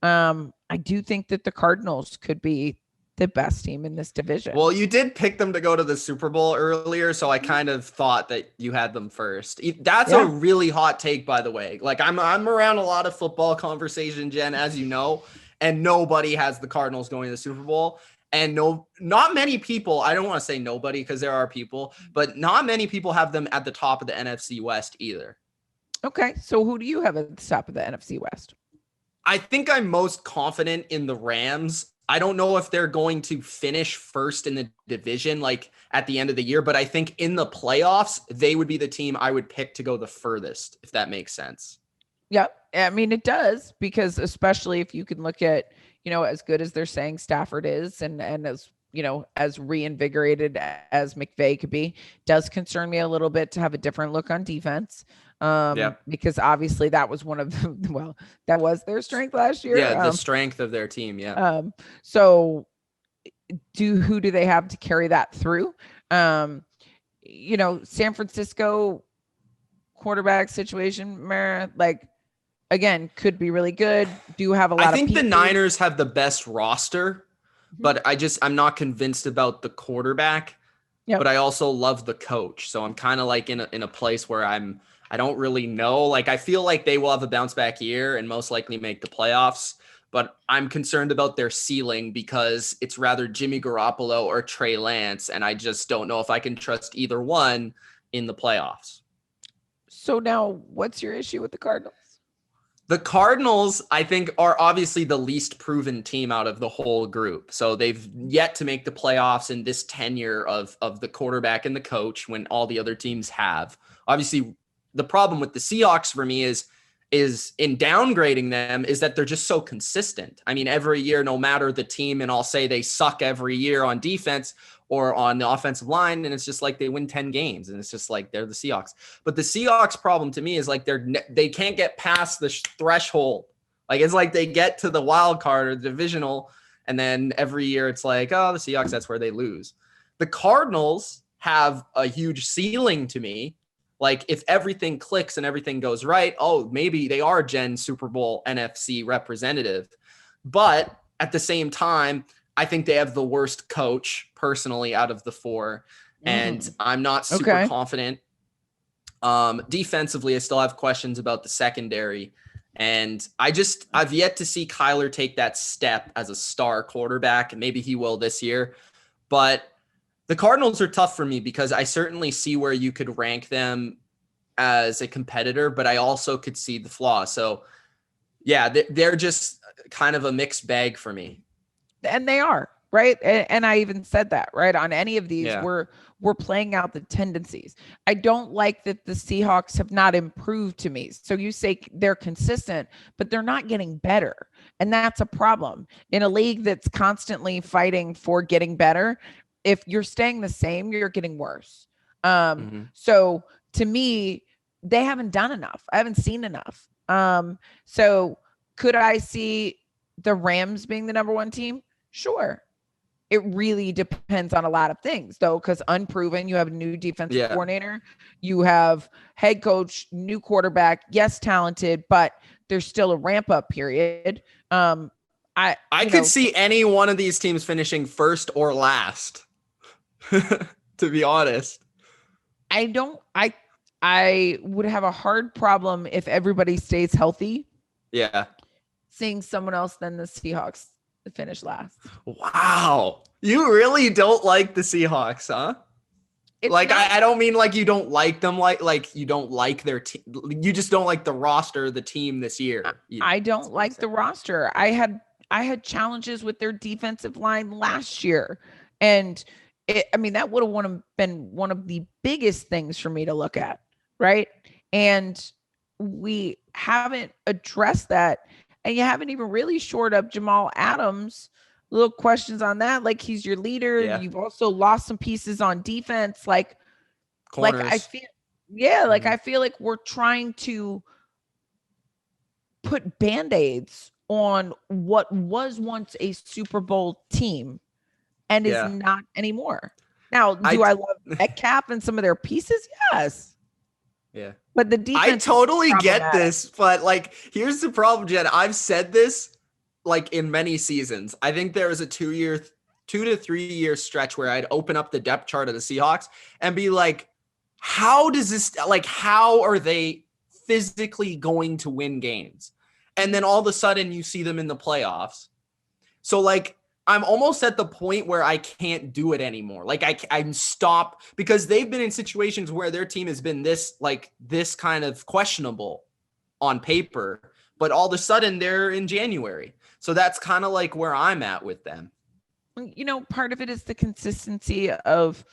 I do think that the Cardinals could be the best team in this division. Well, you did pick them to go to the Super Bowl earlier, so I kind of thought that you had them first. That's a really hot take, by the way. Like I'm around a lot of football conversation, Jen, as you know, and nobody has the Cardinals going to the Super Bowl. And not many people, I don't want to say nobody because there are people, but not many people have them at the top of the NFC West either. Okay, so who do you have at the top of the NFC West? I think I'm most confident in the Rams. I don't know if they're going to finish first in the division like at the end of the year, but I think in the playoffs, they would be the team I would pick to go the furthest, if that makes sense. Yeah, I mean, it does, because especially if you can look at, as good as they're saying Stafford is and as, as reinvigorated as McVay could be, does concern me a little bit to have a different look on defense. Because obviously that was one of that was their strength last year. Yeah, the strength of their team. Yeah. So who do they have to carry that through? San Francisco quarterback situation, again, could be really good. Do have a lot of I think the Niners have the best roster, but I'm not convinced about the quarterback. Yep. But I also love the coach. So I'm kind of like in a place where I don't really know. Like, I feel like they will have a bounce back year and most likely make the playoffs, but I'm concerned about their ceiling because it's rather Jimmy Garoppolo or Trey Lance. And I just don't know if I can trust either one in the playoffs. So now what's your issue with the Cardinals? The Cardinals, I think, are obviously the least proven team out of the whole group. So they've yet to make the playoffs in this tenure of the quarterback and the coach when all the other teams have. Obviously, the problem with the Seahawks for me is in downgrading them is that they're just so consistent. I mean, every year, no matter the team, and I'll say they suck every year on defense or on the offensive line, and it's just like they win 10 games, and it's just like they're the Seahawks. But the Seahawks problem to me is like they can't get past the threshold. Like it's like they get to the wild card or the divisional, and then every year it's like, oh, the Seahawks, that's where they lose. The Cardinals have a huge ceiling to me. Like if everything clicks and everything goes right, oh, maybe they are Gen Super Bowl NFC representative. But at the same time, I think they have the worst coach personally out of the four. And I'm not super confident. Defensively, I still have questions about the secondary. And I've yet to see Kyler take that step as a star quarterback. And maybe he will this year. But the Cardinals are tough for me because I certainly see where you could rank them as a competitor, but I also could see the flaws. So yeah, they're just kind of a mixed bag for me. And they are, right? And I even said that, right? On any of these, we're playing out the tendencies. I don't like that the Seahawks have not improved to me. So you say they're consistent, but they're not getting better. And that's a problem. In a league that's constantly fighting for getting better, if you're staying the same, you're getting worse. So to me, they haven't done enough. I haven't seen enough. So could I see the Rams being the number one team? Sure. It really depends on a lot of things, though, because unproven, you have a new defensive coordinator, you have head coach, new quarterback, yes, talented, but there's still a ramp up period. I could see any one of these teams finishing first or last, to be honest. I would have a hard problem if everybody stays healthy. Yeah. Seeing someone else than the Seahawks finish last. Wow. You really don't like the Seahawks, huh? I don't mean like you don't like them, like you don't like their team. You just don't like the roster of the team this year. I don't like the roster. I had challenges with their defensive line last year. And that would have been one of the biggest things for me to look at, right? And we haven't addressed that. And you haven't even really shored up Jamal Adams. Little questions on that. Like he's your leader. Yeah. You've also lost some pieces on defense. Corners. I feel like we're trying to put Band-Aids on what was once a Super Bowl team and is not anymore. Now, do I love Metcalf and some of their pieces? Yes. Yeah. But the defense, I totally get this, but here's the problem, Jen. I've said this in many seasons. I think there was a 2 to 3 year stretch where I'd open up the depth chart of the Seahawks and be like, how does this, how are they physically going to win games? And then all of a sudden you see them in the playoffs. So I'm almost at the point where I can't do it anymore. I'm stopped because they've been in situations where their team has been this kind of questionable on paper, but all of a sudden they're in January. So that's kind of where I'm at with them. Part of it is the consistency of,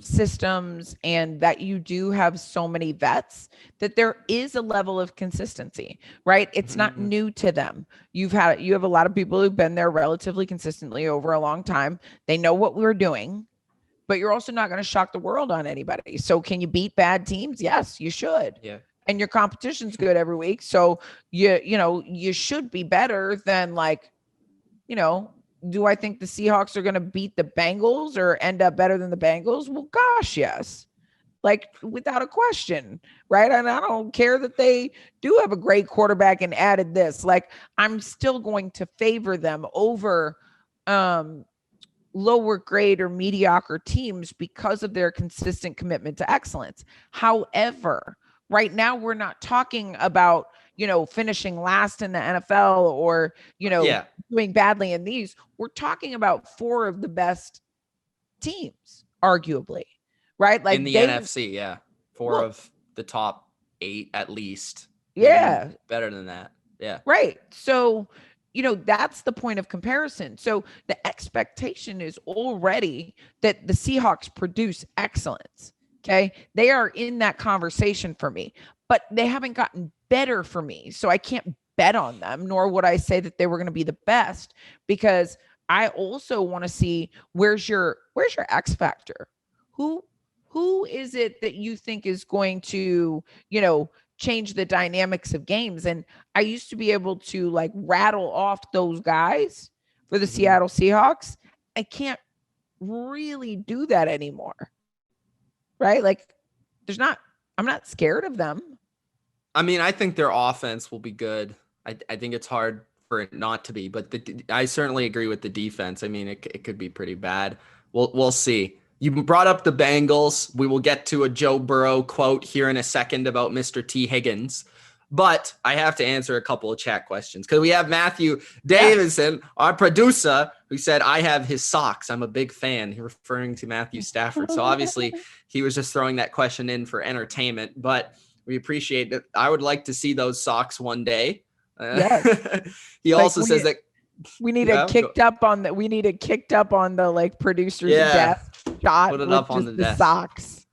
systems, and that you do have so many vets that there is a level of consistency, right? It's not new to them. You have a lot of people who've been there relatively consistently over a long time. They know what we're doing, but you're also not going to shock the world on anybody. So can you beat bad teams? Yes, you should. Yeah. And your competition's good every week. So you should be better than do I think the Seahawks are going to beat the Bengals or end up better than the Bengals? Well, gosh, yes. Without a question, right? And I don't care that they do have a great quarterback and added this. I'm still going to favor them over lower grade or mediocre teams because of their consistent commitment to excellence. However, right now we're not talking about finishing last in the NFL or, doing badly in these. We're talking about four of the best teams, arguably, right? In the NFC, yeah. Four of the top 8 at least. maybe Yeah. better than that. Yeah. Right. So, that's the point of comparison. So the expectation is already that the Seahawks produce excellence. Okay. They are in that conversation for me, but they haven't gotten better for me. So I can't bet on them, nor would I say that they were going to be the best, because I also want to see where's your X factor? Who is it that you think is going to, change the dynamics of games? And I used to be able to like rattle off those guys for the Seattle Seahawks. I can't really do that anymore. Right? Like I'm not scared of them. I mean, I think their offense will be good. I think it's hard for it not to be, but I certainly agree with the defense. I mean, it could be pretty bad. We'll see. You brought up the Bengals. We will get to a Joe Burrow quote here in a second about Mr. T. Higgins. But I have to answer a couple of chat questions because we have Matthew Davison, our producer, who said, I have his socks. I'm a big fan. He's referring to Matthew Stafford. So obviously he was just throwing that question in for entertainment, but we appreciate it. I would like to see those socks one day. Yes. He also says that we need it kicked up on the like producer's desk shot. Put it up on the desk. Socks.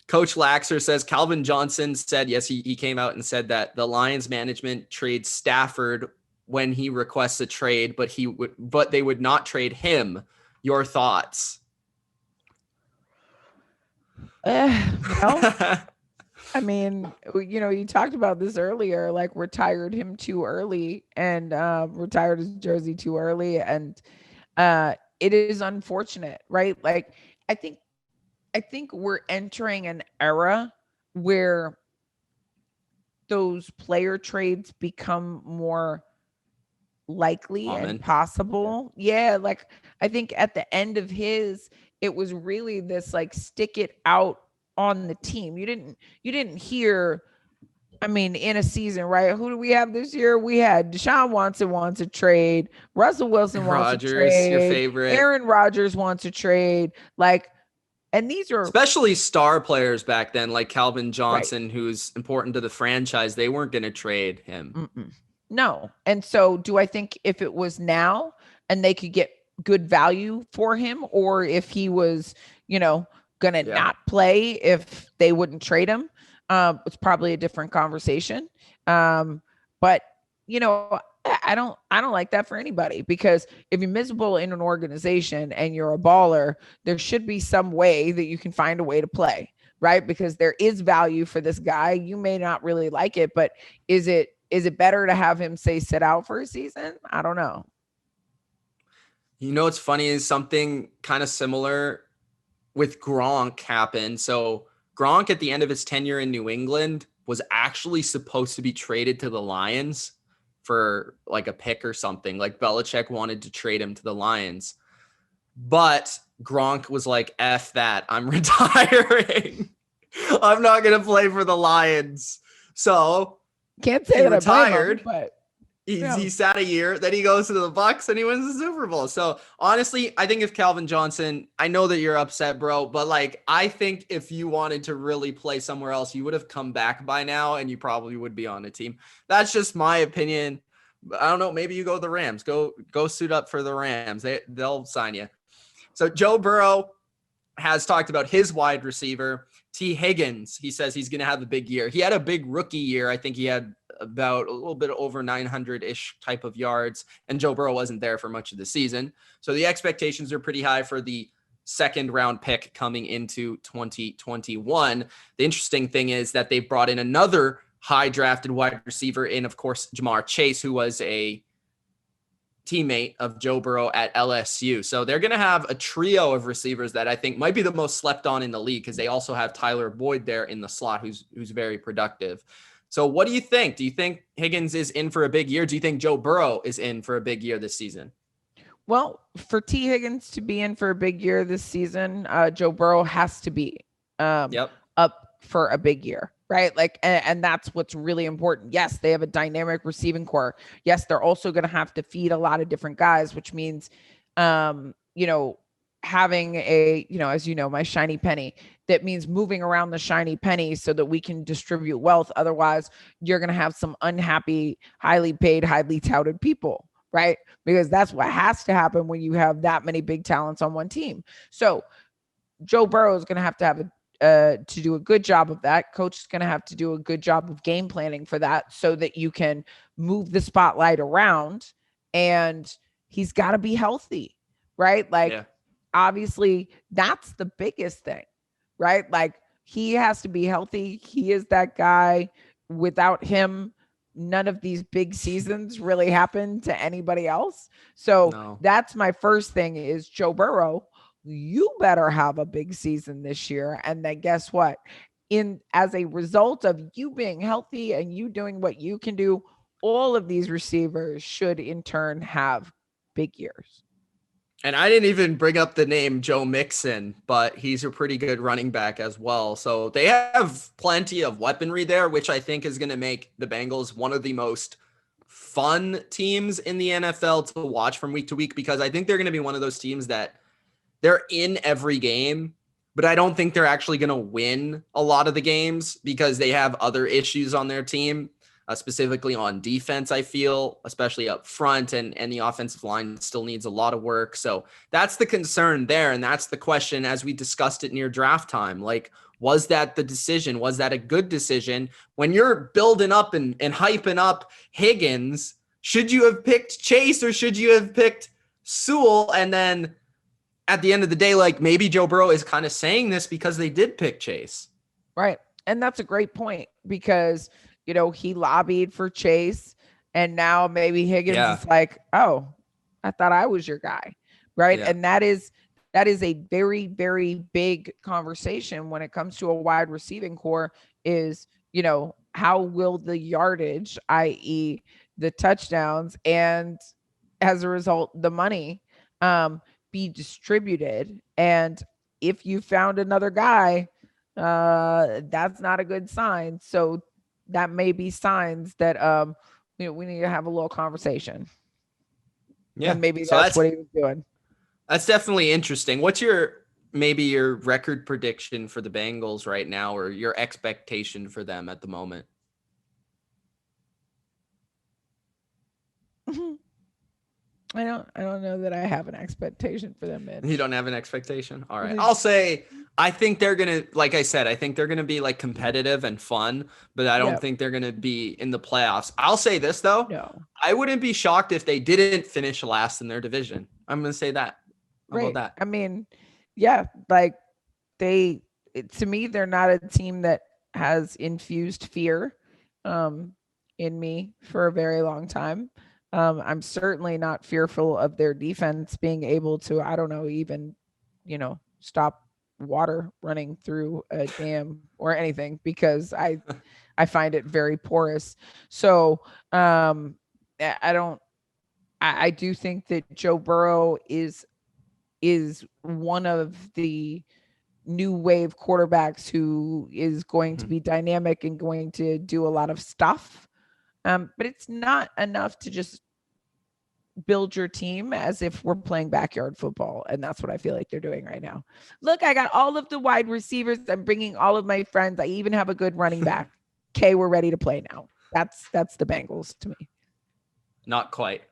Coach Laxer says Calvin Johnson said, yes, he came out and said that the Lions management trades Stafford when he requests a trade, but they would not trade him. Your thoughts? I mean, you talked about this earlier, like retired him too early and retired his jersey too early. And it is unfortunate, right? Like, I think we're entering an era where those player trades become more likely and possible. Yeah. Like, I think at the end of it was really this like stick it out on the team. You didn't hear, I mean, in a season, right? Who do we have this year? We had Deshaun Watson wants a trade. Russell Wilson wants a trade. Your favorite. Aaron Rodgers wants a trade. Like, and these are especially star players back then, like Calvin Johnson, who's important to the franchise. They weren't going to trade him. No. And so do I think if it was now and they could get good value for him, or if he was, going to not play, if they wouldn't trade him, it's probably a different conversation. But I don't like that for anybody, because if you're miserable in an organization and you're a baller, there should be some way that you can find a way to play, right? Because there is value for this guy. You may not really like it, but is it better to have him say sit out for a season? I don't know. What's funny is something kind of similar with Gronk happened. So Gronk at the end of his tenure in New England was actually supposed to be traded to the Lions for like a pick or something. Like Belichick wanted to trade him to the Lions, but Gronk was like, F that, I'm retiring. I'm not going to play for the Lions. So can't say he that retired, I blame him, but he sat a year, then he goes to the Bucs and he wins the Super Bowl. So honestly, I think if Calvin Johnson, I know that you're upset, bro, but like, I think if you wanted to really play somewhere else, you would have come back by now and you probably would be on a team. That's just my opinion. I don't know. Maybe you go to the Rams, go suit up for the Rams. They'll sign you. So Joe Burrow has talked about his wide receiver, T. Higgins. He says he's going to have a big year. He had a big rookie year. I think he had about a little bit over 900-ish type of yards, and Joe Burrow wasn't there for much of the season. So the expectations are pretty high for the second round pick coming into 2021. The interesting thing is that they've brought in another high drafted wide receiver in, of course, Jamar Chase, who was a teammate of Joe Burrow at LSU. So they're going to have a trio of receivers that I think might be the most slept on in the league, because they also have Tyler Boyd there in the slot, who's very productive. So what do you think? Do you think Higgins is in for a big year? Do you think Joe Burrow is in for a big year this season? Well, for T. Higgins to be in for a big year this season, Joe Burrow has to be up for a big year, right? Like, and that's what's really important. Yes, they have a dynamic receiving core. Yes, they're also going to have to feed a lot of different guys, which means, having a, as you know, my shiny penny, that means moving around the shiny penny so that we can distribute wealth. Otherwise, you're going to have some unhappy, highly paid, highly touted people, right? Because that's what has to happen when you have that many big talents on one team. So Joe Burrow is going to have to do a good job of that. Coach is going to have to do a good job of game planning for that so that you can move the spotlight around, and he's got to be healthy, right? Like, obviously that's the biggest thing, right? Like, he has to be healthy. He is that guy. Without him, none of these big seasons really happen to anybody else. So that's my first thing is Joe Burrow, you better have a big season this year. And then guess what? As a result of you being healthy and you doing what you can do, all of these receivers should in turn have big years. And I didn't even bring up the name Joe Mixon, but he's a pretty good running back as well. So they have plenty of weaponry there, which I think is going to make the Bengals one of the most fun teams in the NFL to watch from week to week, because I think they're going to be one of those teams that they're in every game, but I don't think they're actually going to win a lot of the games because they have other issues on their team, specifically on defense, I feel, especially up front, and the offensive line still needs a lot of work. So that's the concern there, and that's the question as we discussed it near draft time. Like, was that the decision? Was that a good decision? When you're building up and hyping up Higgins, should you have picked Chase or should you have picked Sewell? And then at the end of the day, like, maybe Joe Burrow is kind of saying this because they did pick Chase. Right. And that's a great point because, he lobbied for Chase, and now maybe Higgins is like, oh, I thought I was your guy. Right. Yeah. And that is a very, very big conversation when it comes to a wide receiving core is, how will the yardage, i.e. the touchdowns, and as a result, the money, be distributed. And if you found another guy, that's not a good sign. So that may be signs that we need to have a little conversation. Yeah, and maybe that's what he was doing. That's definitely interesting. What's your record prediction for the Bengals right now, or your expectation for them at the moment? I don't know that I have an expectation for them, Mitch. You don't have an expectation? All right. I'll say I think they're going to, like I said, I think they're going to be like competitive and fun, but I don't think they're going to be in the playoffs. I'll say this though. No. I wouldn't be shocked if they didn't finish last in their division. I'm going to say that. How about that? I mean, yeah, like to me, they're not a team that has infused fear in me for a very long time. I'm certainly not fearful of their defense being able to, I don't know, even, stop water running through a dam or anything, because I find it very porous. So I do think that Joe Burrow is one of the new wave quarterbacks who is going to be dynamic and going to do a lot of stuff. But it's not enough to just build your team as if we're playing backyard football. And that's what I feel like they're doing right now. Look, I got all of the wide receivers. I'm bringing all of my friends. I even have a good running back. Okay, we're ready to play now. That's the Bengals to me. Not quite.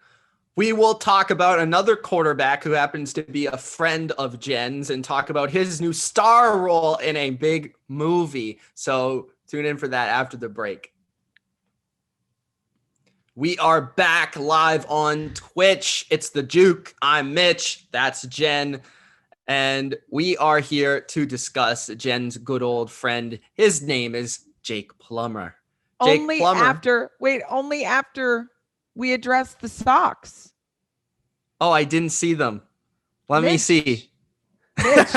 We will talk about another quarterback who happens to be a friend of Jen's and talk about his new star role in a big movie. So tune in for that after the break. We are back live on Twitch. It's the Juke. I'm Mitch. That's Jen. And we are here to discuss Jen's good old friend. His name is Jake Plummer. Only after we address the socks. Oh, I didn't see them. Let me see. Mitch,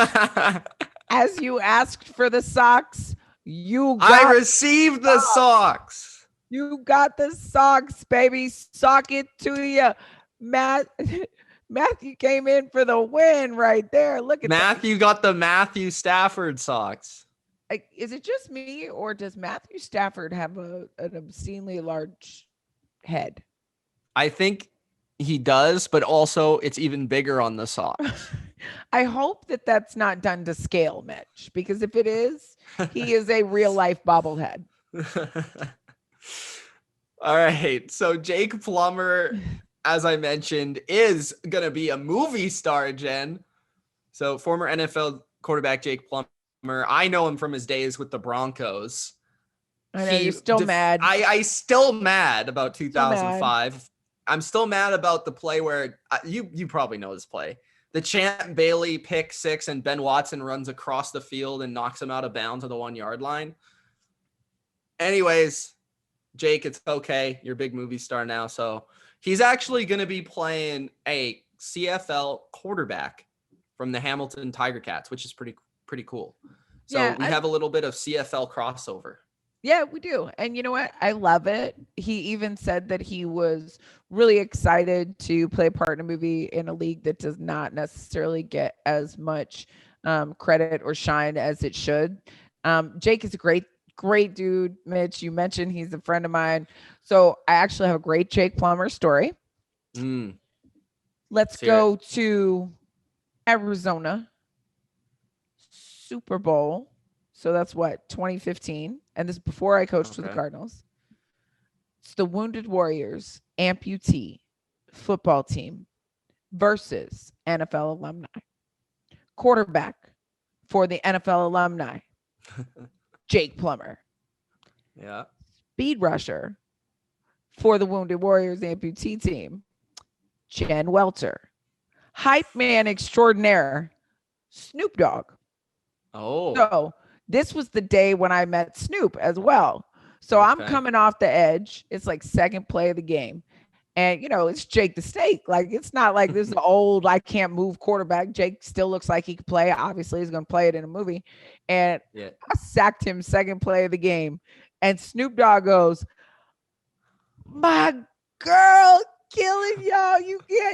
as you asked for the socks, I received the socks. You got the socks, baby. Sock it to you. Matthew came in for the win right there. Look at Matthew got the Matthew Stafford socks. Is it just me, or does Matthew Stafford have an obscenely large head? I think he does, but also it's even bigger on the socks. I hope that that's not done to scale, Mitch, because if it is, he is a real life bobblehead. All right. So Jake Plummer, as I mentioned, is going to be a movie star, Jen. So former NFL quarterback Jake Plummer, I know him from his days with the Broncos. I know you're still mad. I still mad about Still mad. 2005. I'm still mad about the play where you probably know this play. The Champ Bailey pick six and Ben Watson runs across the field and knocks him out of bounds at the 1 yard line. Anyways, Jake, it's okay. You're a big movie star now. So he's actually going to be playing a CFL quarterback from the Hamilton Tiger Cats, which is pretty cool. So Yeah, we have a little bit of CFL crossover. Yeah, we do. And you know what? I love it. He even said that he was really excited to play a part in a movie in a league that does not necessarily get as much credit or shine as it should. Jake is a great dude. Mitch, you mentioned he's a friend of mine. So I actually have a great Jake Plummer story. Let's go to Arizona Super Bowl. So that's what, 2015. And this is before I coached for the Cardinals. It's the Wounded Warriors amputee football team versus NFL alumni. Quarterback for the NFL alumni, Jake Plummer. Yeah. Speed rusher for the Wounded Warriors amputee team, Jen Welter. Hype man extraordinaire, Snoop Dogg. Oh. So this was the day when I met Snoop as well. So I'm coming off the edge. It's like second play of the game. And, you know, it's Jake the Snake. Like, it's not like this is old, I can't move quarterback. Jake still looks like he could play. Obviously, he's going to play it in a movie. And I sacked him second play of the game. And Snoop Dogg goes, my girl killing y'all.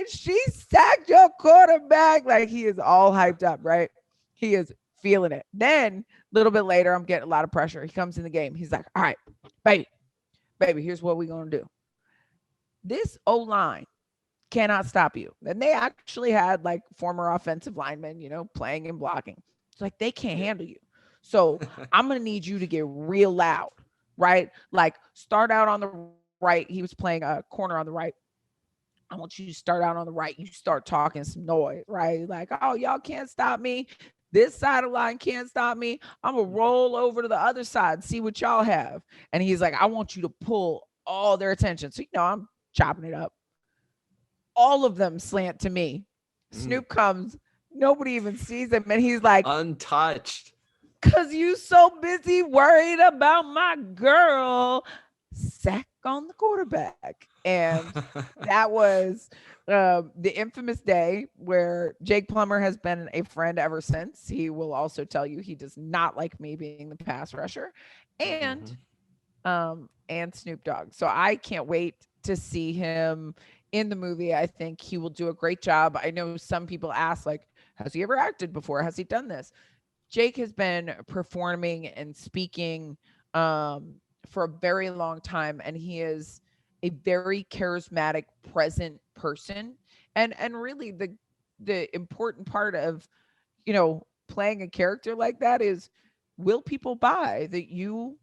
She sacked your quarterback. Like, he is all hyped up, right? He is feeling it. Then a little bit later, I'm getting a lot of pressure. He comes in the game. He's like, all right, baby, here's what we're going to do. This O-line cannot stop you. And they actually had like former offensive linemen, you know, playing and blocking. It's like, they can't handle you. So I'm going to need you to get real loud, right? Like, start out on the right. He was playing a corner on the right. I want you to start out on the right. You start talking some noise, right? Like, oh, y'all can't stop me. This side of the line can't stop me. I'm going to roll over to the other side, see what y'all have. And he's like, I want you to pull all their attention. So, you know, I'm chopping it up. All of them slant to me. Snoop comes. Nobody even sees him. And he's like, untouched. Because you so busy worried about my girl. Sack on the quarterback. And that was the infamous day where Jake Plummer has been a friend ever since. He will also tell you he does not like me being the pass rusher, and Snoop Dogg. So I can't wait to see him in the movie. I think he will do a great job. I know some people ask, like, has he ever acted before? Has he done this? Jake has been performing and speaking for a very long time, and he is a very charismatic, present person. And really the important part of, you know, playing a character like that is, will people buy that you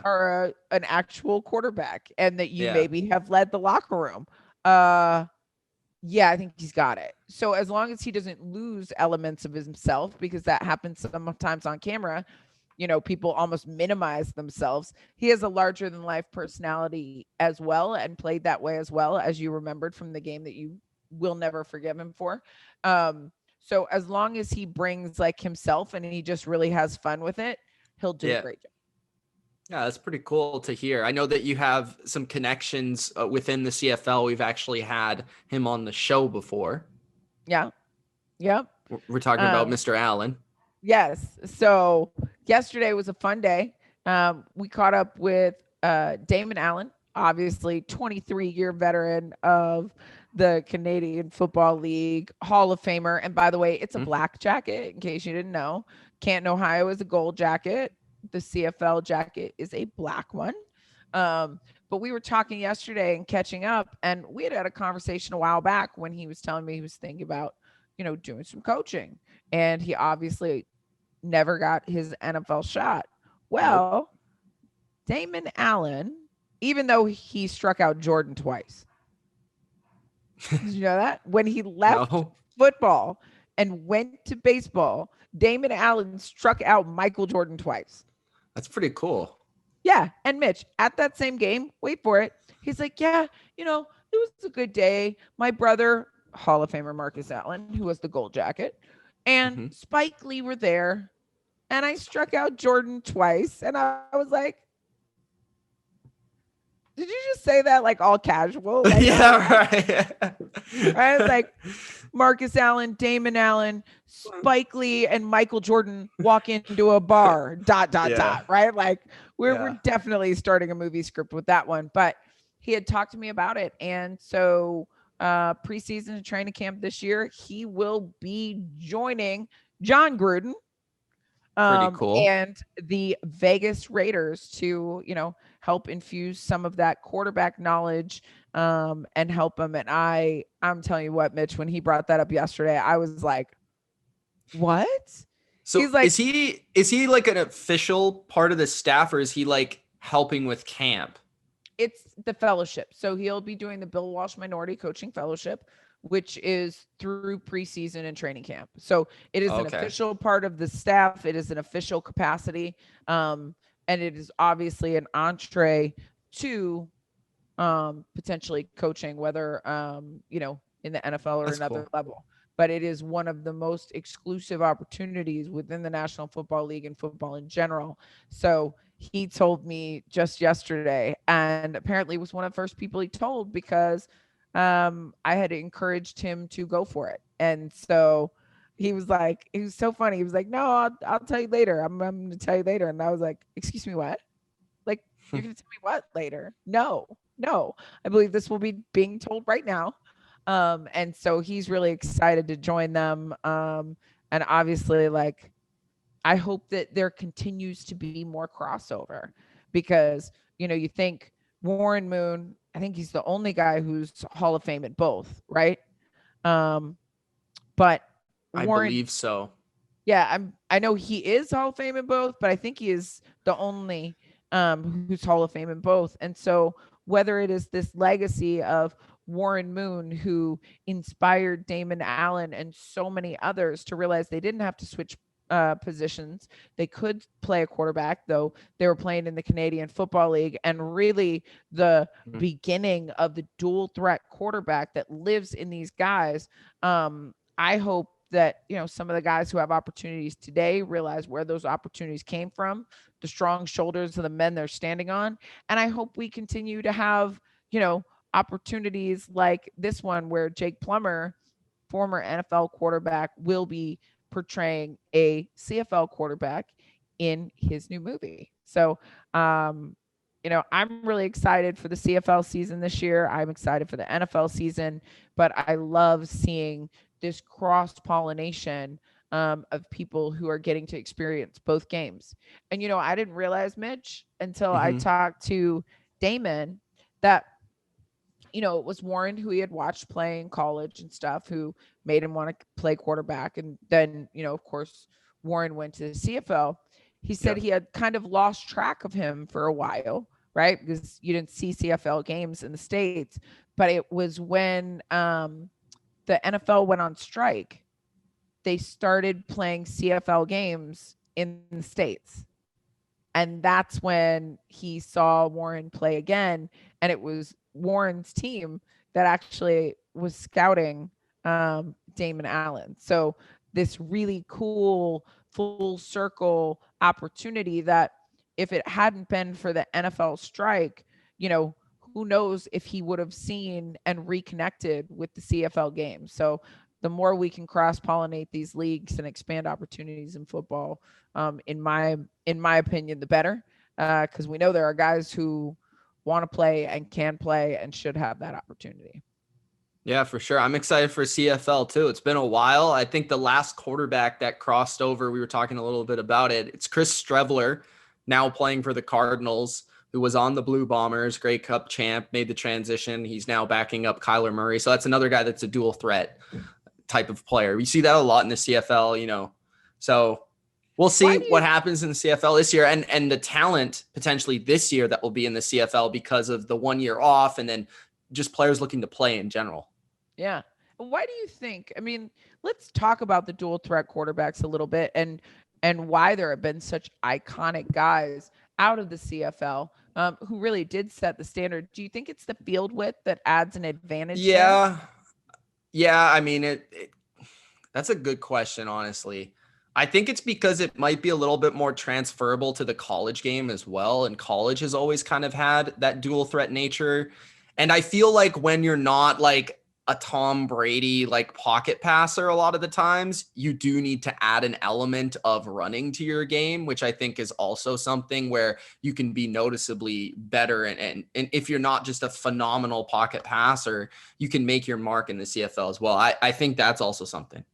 are an actual quarterback and that you maybe have led the locker room? I think he's got it. So as long as he doesn't lose elements of himself, because that happens sometimes on camera, you know, people almost minimize themselves. He has a larger than life personality as well, and played that way as well, as you remembered from the game that you will never forgive him for. So as long as he brings like himself and he just really has fun with it, he'll do a great job. Yeah, that's pretty cool to hear. I know that you have some connections within the CFL. We've actually had him on the show before. Yeah. Yep. We're talking about Mr. Allen. Yes. So yesterday was a fun day. We caught up with Damon Allen, obviously 23-year veteran of the Canadian Football League, Hall of Famer. And by the way, it's a black jacket, in case you didn't know. Canton, Ohio is a gold jacket. The CFL jacket is a black one. But we were talking yesterday and catching up, and we had a conversation a while back when he was telling me he was thinking about doing some coaching, and he obviously never got his NFL shot. Nope. Well, Damon Allen, even though he struck out Jordan twice, did you know that? When he left No. football and went to baseball, Damon Allen struck out Michael Jordan twice. That's pretty cool. Yeah. And Mitch, at that same game, wait for it. He's like, yeah, it was a good day. My brother, Hall of Famer Marcus Allen, who was the gold jacket, and Spike Lee were there. And I struck out Jordan twice. And I was like, did you just say that like all casual? Like, yeah, right. Right? It's like Marcus Allen, Damon Allen, Spike Lee, and Michael Jordan walk into a bar, ... Right? Like we're definitely starting a movie script with that one. But he had talked to me about it. And so preseason and training camp this year, he will be joining John Gruden. Pretty cool. And the Vegas Raiders to, help infuse some of that quarterback knowledge and help him. And I'm telling you what, Mitch, when he brought that up yesterday, I was like, what? So he's like, is he like an official part of the staff, or is he like helping with camp? It's the fellowship. So he'll be doing the Bill Walsh Minority Coaching Fellowship, which is through preseason and training camp. So it is an official part of the staff. It is an official capacity. And it is obviously an entree to potentially coaching, whether, in the NFL or another level. But it is one of the most exclusive opportunities within the National Football League and football in general. So he told me just yesterday, and apparently was one of the first people he told, because I had encouraged him to go for it. And so he was so funny. He was like, no, I'll tell you later. I'm going to tell you later. And I was like, excuse me, what? Like, you're going to tell me what later? No, I believe this will be being told right now. And so he's really excited to join them. And obviously, like, I hope that there continues to be more crossover, because, you think Warren Moon, I think he's the only guy who's Hall of Fame at both, right? But I Warren, believe so. Yeah, I know he is Hall of Fame in both, but I think he is the only who's Hall of Fame in both. And so whether it is this legacy of Warren Moon, who inspired Damon Allen and so many others to realize they didn't have to switch positions. They could play a quarterback, though they were playing in the Canadian Football League, and really the beginning of the dual threat quarterback that lives in these guys. I hope that, some of the guys who have opportunities today realize where those opportunities came from, the strong shoulders of the men they're standing on. And I hope we continue to have, opportunities like this one where Jake Plummer, former NFL quarterback, will be portraying a CFL quarterback in his new movie. So, I'm really excited for the CFL season this year. I'm excited for the NFL season, but I love seeing this cross-pollination of people who are getting to experience both games. And, I didn't realize, Mitch, until I talked to Damon, that, it was Warren, who he had watched play in college and stuff, who made him want to play quarterback. And then, of course, Warren went to the CFL. He said he had kind of lost track of him for a while, right? Because you didn't see CFL games in the States. But it was when the NFL went on strike, they started playing CFL games in the States. And that's when he saw Warren play again. And it was Warren's team that actually was scouting Damon Allen. So this really cool full circle opportunity that, if it hadn't been for the NFL strike, who knows if he would have seen and reconnected with the CFL game. So the more we can cross-pollinate these leagues and expand opportunities in football, in my opinion, the better, because we know there are guys who want to play and can play and should have that opportunity. Yeah, for sure. I'm excited for CFL too. It's been a while. I think the last quarterback that crossed over, we were talking a little bit about it. It's Chris Streveler, now playing for the Cardinals, who was on the Blue Bombers, Grey Cup champ, made the transition. He's now backing up Kyler Murray. So that's another guy that's a dual threat. type of player. We see that a lot in the CFL, you know. So we'll see what happens in the CFL this year, and the talent potentially this year that will be in the CFL because of the 1 year off, and then just players looking to play in general. Yeah. Why do you think? I mean, let's talk about the dual threat quarterbacks a little bit, and why there have been such iconic guys out of the CFL who really did set the standard. Do you think it's the field width that adds an advantage? Yeah. Yeah. I mean, that's a good question, honestly. I think it's because it might be a little bit more transferable to the college game as well. And college has always kind of had that dual threat nature. And I feel like when you're not like a Tom Brady, like pocket passer, a lot of the times you do need to add an element of running to your game, which I think is also something where you can be noticeably better. And if you're not just a phenomenal pocket passer, you can make your mark in the CFL as well. I think that's also something.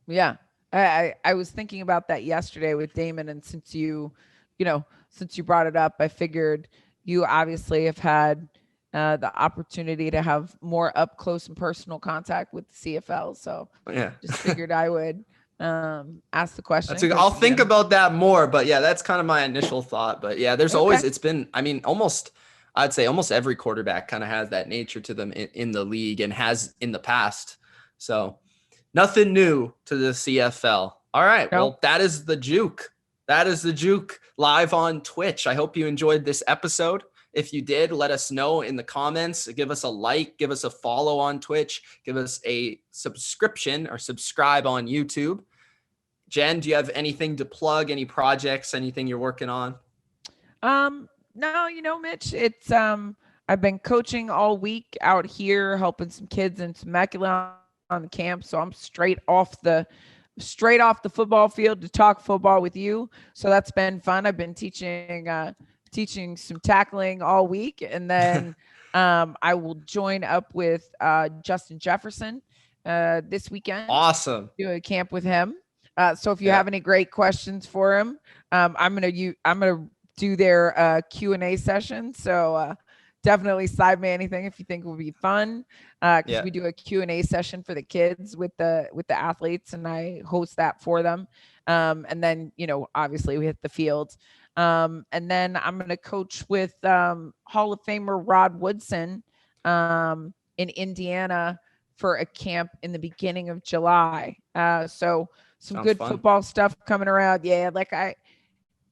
Yeah. I was thinking about that yesterday with Damon. And since you brought it up, I figured you obviously have had the opportunity to have more up close and personal contact with the CFL. So yeah, just figured I would ask the question. I'll think about that more, but yeah, that's kind of my initial thought. But yeah, there's always, it's been, I mean, I'd say almost every quarterback kind of has that nature to them in the league and has in the past. So nothing new to the CFL. All right. Nope. Well, that is the Juke. That is the Juke live on Twitch. I hope you enjoyed this episode. If you did, let us know in the comments. Give us a like, give us a follow on Twitch, give us a subscription or subscribe on YouTube. Jen, do you have anything to plug? Any projects, anything you're working on? No, Mitch, it's, I've been coaching all week out here, helping some kids in Temecula on the camp. So I'm straight off the football field to talk football with you. So that's been fun. I've been teaching some tackling all week. And then I will join up with Justin Jefferson this weekend. Awesome. Do a camp with him. So if you have any great questions for him, I'm going to do their Q&A session. So definitely slide me anything if you think will be fun. Because we do a Q&A session for the kids with the athletes, and I host that for them. And then, obviously we hit the field. And then I'm going to coach with Hall of Famer Rod Woodson in Indiana for a camp in the beginning of July. So some Sounds good fun. Football stuff coming around. Yeah,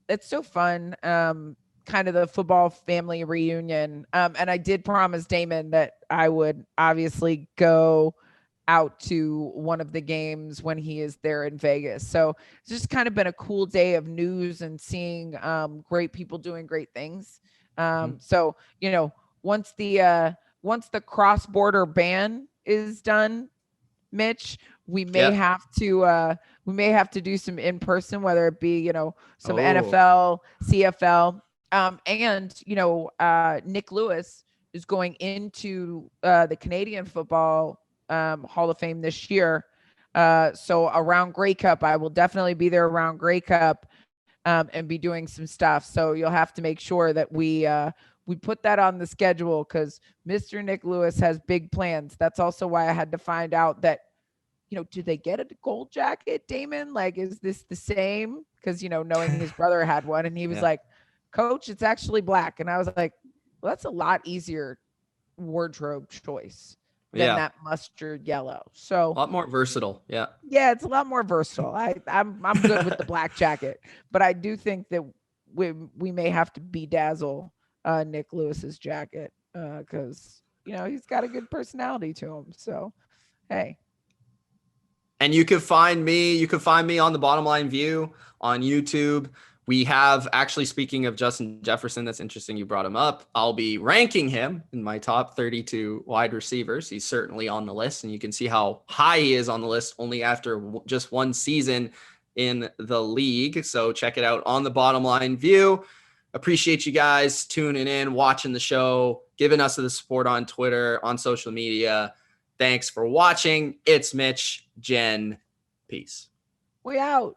it's so fun. Kind of the football family reunion. And I did promise Damon that I would obviously go out to one of the games when he is there in Vegas. So it's just kind of been a cool day of news and seeing great people doing great things. So, once the cross-border ban is done, Mitch, we may have to do some in person, whether it be, some NFL, CFL, and Nick Lewis is going into the Canadian Football Hall of Fame this year. So around Grey Cup, I will definitely be there around Grey Cup and be doing some stuff. So you'll have to make sure that we put that on the schedule, because Mr. Nick Lewis has big plans. That's also why I had to find out that, do they get a gold jacket, Damon? Like, is this the same? Because, knowing his brother had one, and he was like, Coach, it's actually black. And I was like, well, that's a lot easier wardrobe choice than that mustard yellow. So a lot more versatile. Yeah, it's a lot more versatile. I'm good with the black jacket, but I do think that we may have to bedazzle Nick Lewis's jacket because he's got a good personality to him. So hey. And you can find me on the Bottom Line View on YouTube. We have, actually, speaking of Justin Jefferson, that's interesting you brought him up. I'll be ranking him in my top 32 wide receivers. He's certainly on the list, and you can see how high he is on the list only after just one season in the league. So check it out on the Bottom Line View. Appreciate you guys tuning in, watching the show, giving us the support on Twitter, on social media. Thanks for watching. It's Mitch, Jen. Peace. We out.